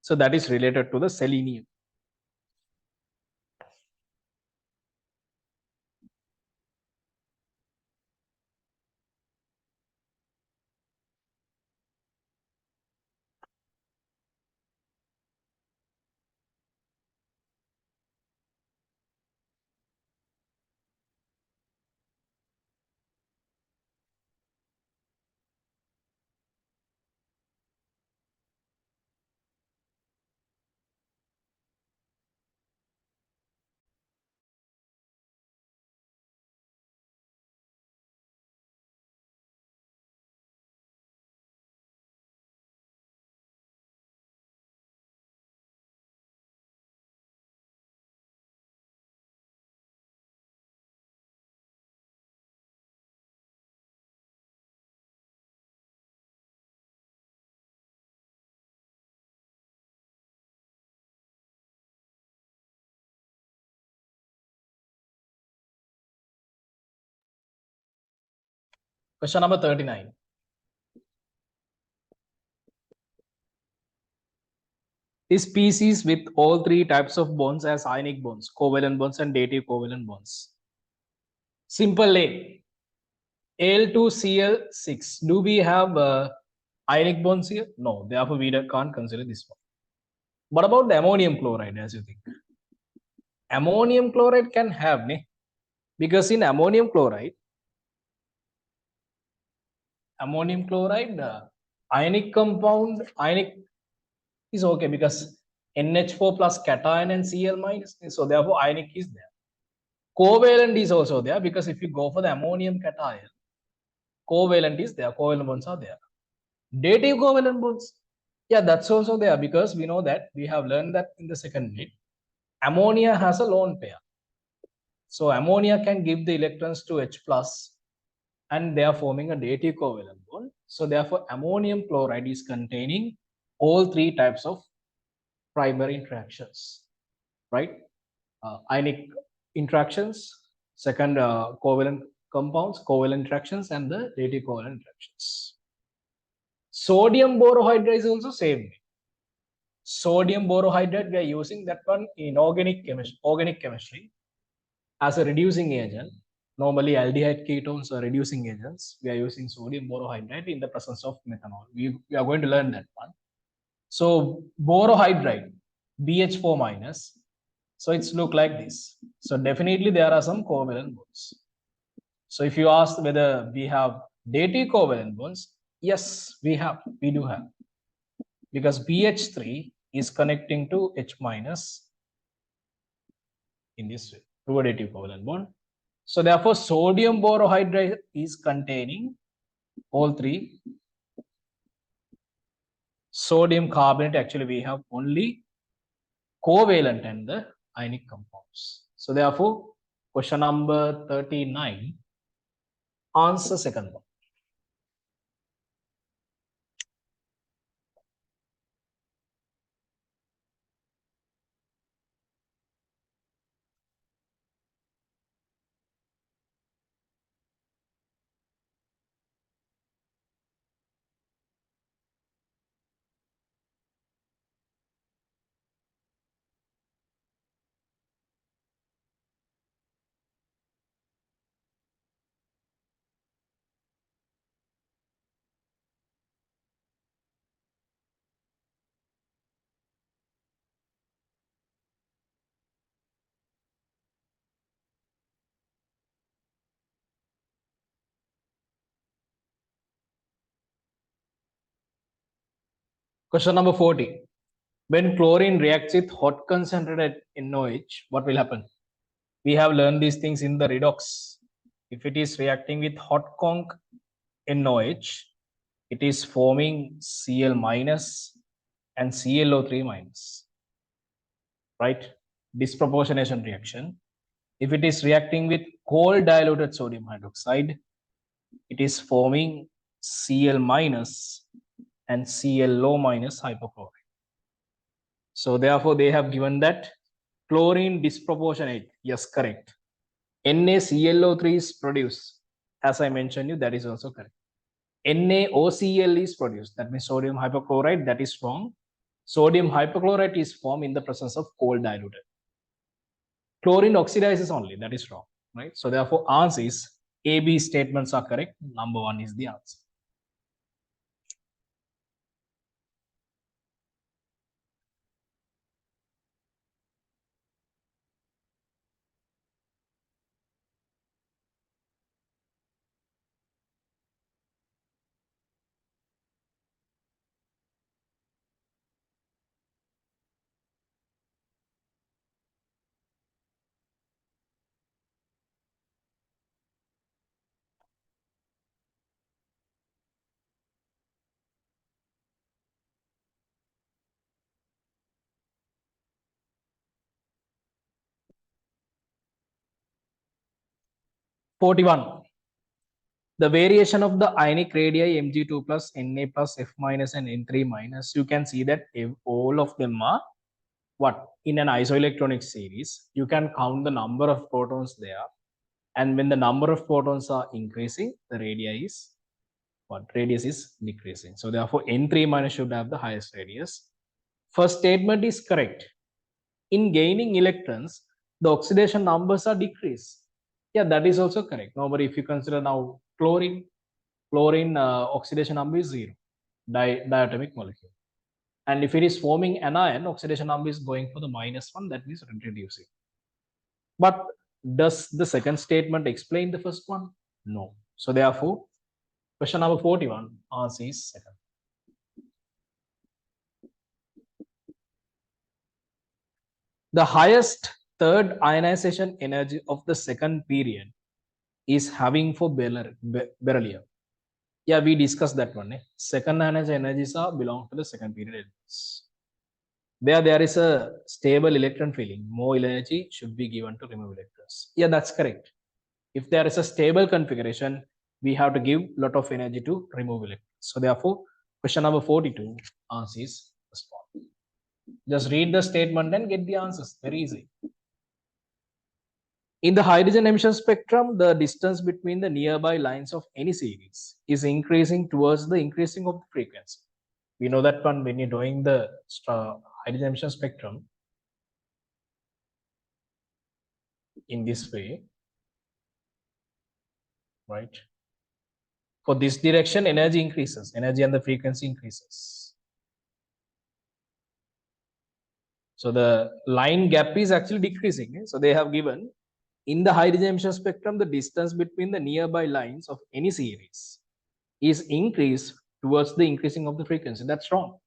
Speaker 1: So that is related to the selenium. Question number 39. This species with all three types of bonds as ionic bonds, covalent bonds and dative covalent bonds. Simple name. Al2Cl6. Do we have ionic bonds here? No, therefore we can't consider this one. What about the ammonium chloride, as you think? Ammonium chloride can have, because in ammonium chloride, ionic compound, ionic is okay because NH4 plus cation and Cl minus, so therefore ionic is there. Covalent is also there because if you go for the ammonium cation, covalent is there, covalent bonds are there. Dative covalent bonds, yeah, that's also there because we know that we have learned that in the second unit. Ammonia has a lone pair. So ammonia can give the electrons to H plus and they are forming a dative covalent bond. So therefore ammonium chloride is containing all three types of primary interactions, right? Ionic interactions, second covalent compounds, covalent interactions, and the dative covalent interactions. Sodium borohydride is also same. Sodium borohydride, we are using that one in organic chemistry as a reducing agent. Normally aldehyde ketones are reducing agents. We are using sodium borohydride in the presence of methanol. We are going to learn that one. So borohydride, BH4 minus. So it's look like this. So definitely there are some covalent bonds. So if you ask whether we have dative covalent bonds, yes, we do have. Because BH3 is connecting to H minus in this way, through a dative covalent bond. So therefore, sodium borohydride is containing all three. Sodium carbonate, actually we have only covalent and the ionic compounds. So therefore, question number 39, answer second one. Question number 40. When chlorine reacts with hot concentrated NOH, what will happen? We have learned these things in the redox. If it is reacting with hot conc NOH, it is forming Cl minus and ClO3 minus, right? Disproportionation reaction. If it is reacting with cold diluted sodium hydroxide, it is forming Cl minus and ClO minus hypochlorite. So therefore they have given that Chlorine disproportionate. Yes, correct. NaClO3 is produced. As I mentioned you, that is also correct. NaOCl is produced. That means sodium hypochlorite. That is wrong. Sodium hypochlorite is formed in the presence of cold diluted. Chlorine oxidizes only. That is wrong. Right. So therefore, answer is A, B statements are correct. Number 1 is the answer. #41. The variation of the ionic radii Mg2 plus, Na plus, F minus, and N3 minus, you can see that all of them are what? In an isoelectronic series, you can count the number of protons there. And when the number of protons are increasing, the radii is what? Radius is decreasing. So therefore, N3 minus should have the highest radius. First statement is correct. In gaining electrons, the oxidation numbers are decreased. Yeah, that is also correct. Nobody, if you consider now chlorine oxidation number is 0, diatomic molecule. And if it is forming anion, oxidation number is going for the -1, that means reducing. But does the second statement explain the first one? No. So therefore, question number 41, answer is second. The highest third ionization energy of the second period is having for beryllium. Yeah, we discussed that one. Second ionization energies are belong to the second period elements. There is a stable electron filling, more energy should be given to remove electrons. Yeah, that's correct. If there is a stable configuration, we have to give lot of energy to remove electrons. So therefore, question number 42 answer is first one. Just read the statement and get the answers. Very easy. In the hydrogen emission spectrum, the distance between the nearby lines of any series is increasing towards the increasing of the frequency. We know that one when you're doing the hydrogen emission spectrum in this way, right? For this direction, energy increases, energy and the frequency increases. So the line gap is actually decreasing. So they have given in the hydrogen emission spectrum, the distance between the nearby lines of any series is increased towards the increasing of the frequency. That's wrong.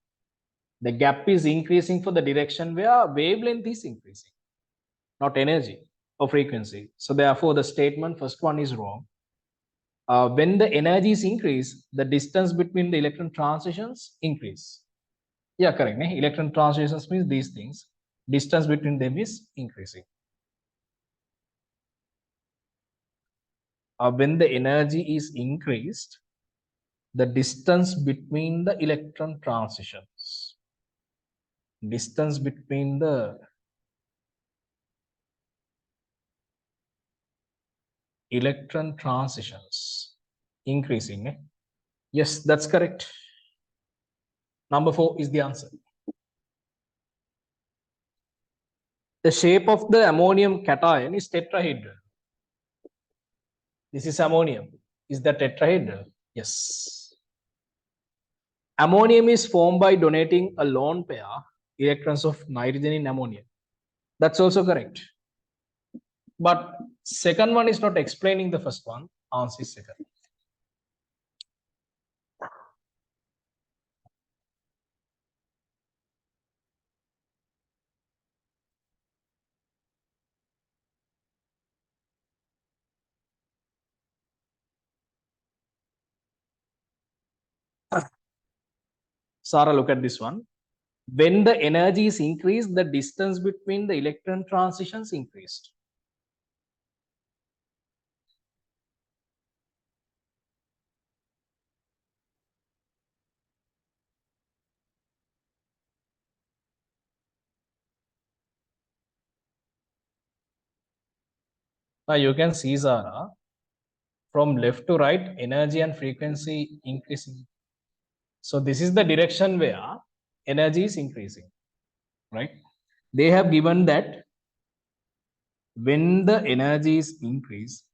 Speaker 1: The gap is increasing for the direction where wavelength is increasing, not energy or frequency. So therefore, the statement first one is wrong. When the energy is increased, the distance between the electron transitions increase. Yeah, correct. Electron transitions means these things. Distance between them is increasing. When the energy is increased, the distance between the electron transitions, distance between the electron transitions increasing. Yes, that's correct. Number 4 is the answer. The shape of the ammonium cation is tetrahedral. This is ammonium. Is that tetrahedral? Yes. Ammonium is formed by donating a lone pair electrons of nitrogen in ammonia. That's also correct. But second one is not explaining the first one. Answer is second. Sarah, look at this one. When the energy is increased, the distance between the electron transitions increased. Now you can see, Zara, from left to right, energy and frequency increasing. So this is the direction where energy is increasing, right? They have given that when the energy is increased,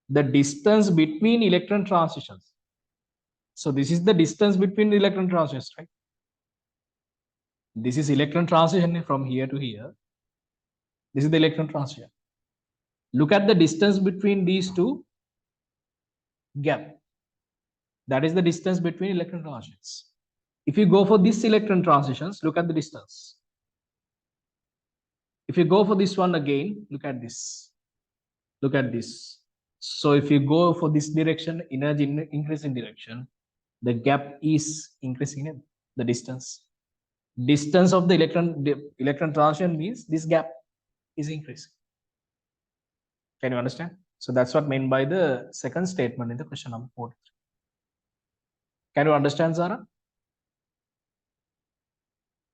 Speaker 1: the distance between electron transitions. So this is the distance between the electron transitions, right? This is electron transition from here to here. This is the electron transition. Look at the distance between these two gap. That is the distance between electron transitions. If you go for this electron transitions, look at the distance. If you go for this one again, look at this. Look at this. So if you go for this direction, energy increasing direction, the gap is increasing in the distance. Distance of the electron transition means this gap is increasing. Can you understand? So that's what meant by the second statement in the question number 4. Can you understand, Zara?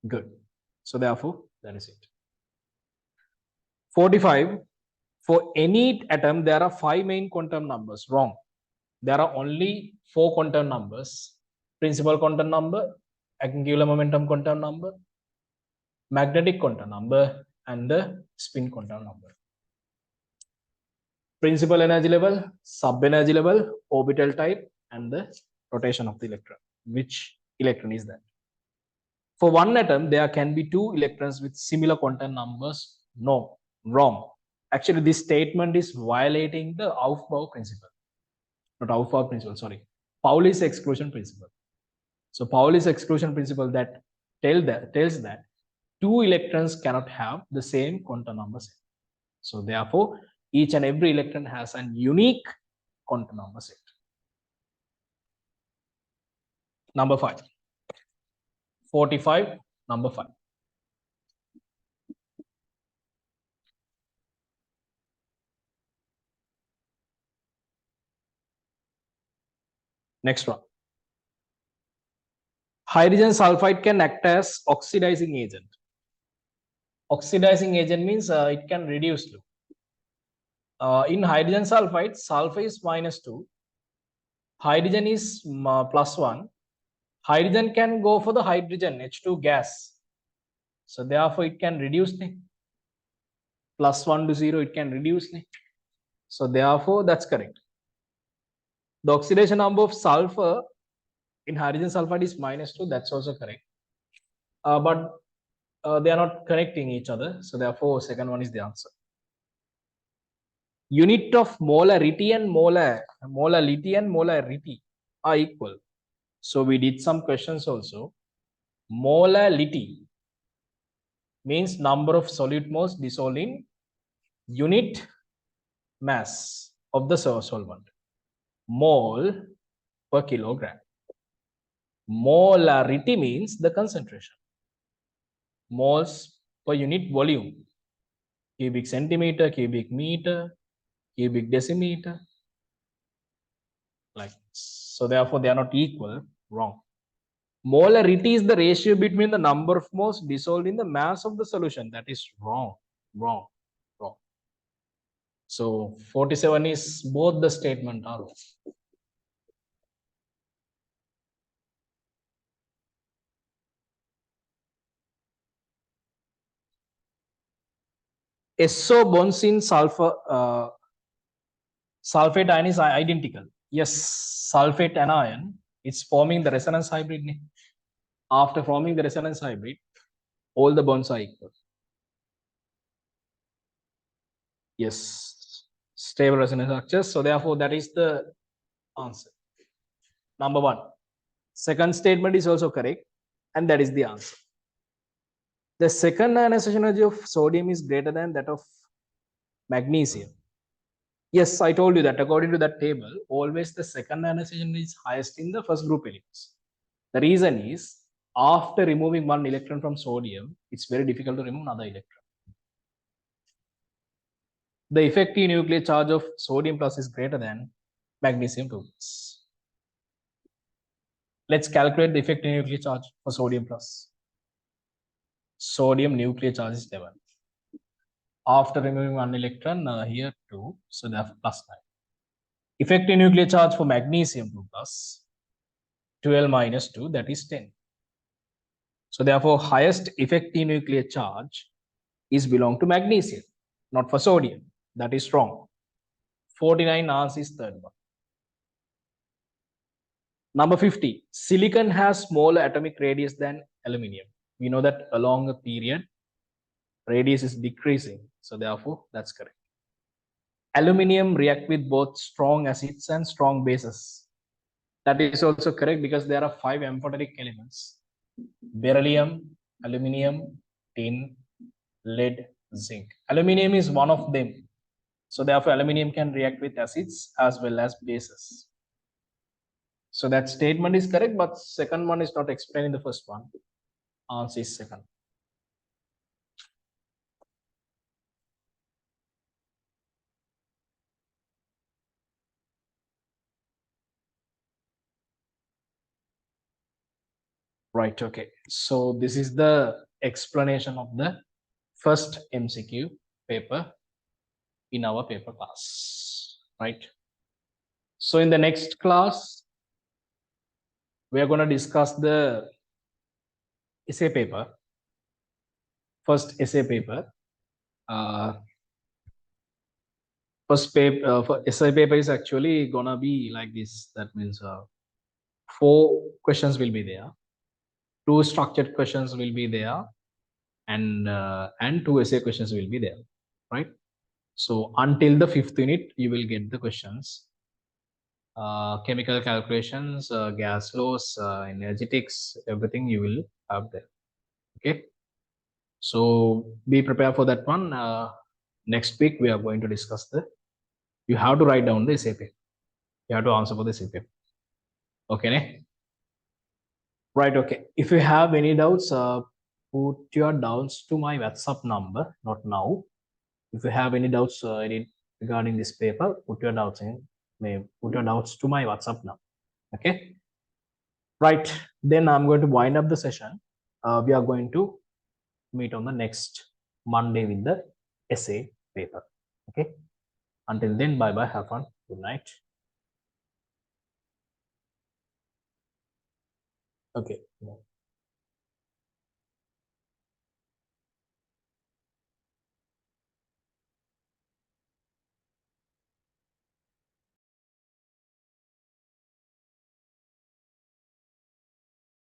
Speaker 1: Good. So therefore, that is it. 45. For any atom, there are 5 main quantum numbers. Wrong. There are only 4 quantum numbers. Principal quantum number, angular momentum quantum number, magnetic quantum number, and the spin quantum number. Principal energy level, sub-energy level, orbital type, and the rotation of the electron. Which electron is that? For one atom, there can be 2 electrons with similar quantum numbers. No, wrong. Actually, this statement is violating the Aufbau principle. Not Aufbau principle, sorry. Pauli's exclusion principle. So Pauli's exclusion principle that tells that 2 electrons cannot have the same quantum number set. So therefore, each and every electron has a unique quantum number set. Number 5. 45, number 5. Next one. Hydrogen sulfide can act as oxidizing agent. Oxidizing agent means it can reduce. In hydrogen sulfide, sulfur is -2, hydrogen is +1. Hydrogen can go for the hydrogen, H2 gas. So therefore, it can reduce the +1 to 0, it can reduce the. So therefore, that's correct. The oxidation number of sulfur in hydrogen sulfide is -2, that's also correct. But they are not connecting each other. So therefore, second one is the answer. Unit of molarity and molarity are equal. So we did some questions also. Molality means number of solute moles dissolved in unit mass of the solvent. Mole per kilogram. Molarity means the concentration. Moles per unit volume. Cubic centimeter, cubic meter, cubic decimeter. Like so, therefore, they are not equal. Wrong. Molarity is the ratio between the number of moles dissolved in the mass of the solution. That is wrong. Wrong. Wrong. So 47 is both the statement are wrong. SO bonds in sulfur sulfate ion is identical. Yes, sulfate anion is forming the resonance hybrid. After forming the resonance hybrid, all the bonds are equal. Yes, stable resonance structures. So therefore, that is the answer. Number 1. Second statement is also correct, and that is the answer. The second ionization energy of sodium is greater than that of magnesium. Yes, I told you that according to that table, always the second ionization is highest in the first group elements. The reason is after removing one electron from sodium, it's very difficult to remove another electron. The effective nuclear charge of sodium plus is greater than magnesium 2 plus. Let's calculate the effective nuclear charge for sodium plus. Sodium nuclear charge is 11. After removing one electron, here 2, so therefore plus 9. Effective nuclear charge for magnesium 2 plus 12 minus 2, that is 10. So therefore highest effective nuclear charge is belong to magnesium, not for sodium. That is wrong. 49 answer is third one. Number 50, silicon has smaller atomic radius than aluminium. We know that along a period, radius is decreasing. So therefore, that's correct. Aluminium react with both strong acids and strong bases. That is also correct because there are 5 amphoteric elements: beryllium, aluminium, tin, lead, zinc. Aluminium is one of them. So therefore, aluminium can react with acids as well as bases. So that statement is correct, but second one is not explained in the first one. Answer is second. Right, okay. So this is the explanation of the first MCQ paper in our paper class, right? So in the next class, we are going to discuss the essay paper, first essay paper. First paper, essay paper is actually gonna be like this. That means 4 questions will be there, 2 structured questions will be there, and 2 essay questions will be there, right? So until the 5th unit, you will get the questions. Chemical calculations, gas laws, energetics, everything you will have there. Okay. So be prepared for that one. Next week, we are going to discuss you have to write down the essay paper. You have to answer for the essay paper. Okay. Right. Okay. If you have any doubts, put your doubts to my WhatsApp number, not now. If you have any doubts regarding this paper, put your doubts to my WhatsApp now. Okay. Right. Then I'm going to wind up the session. We are going to meet on the next Monday with the essay paper. Okay. Until then, bye bye. Have fun. Good night. Okay.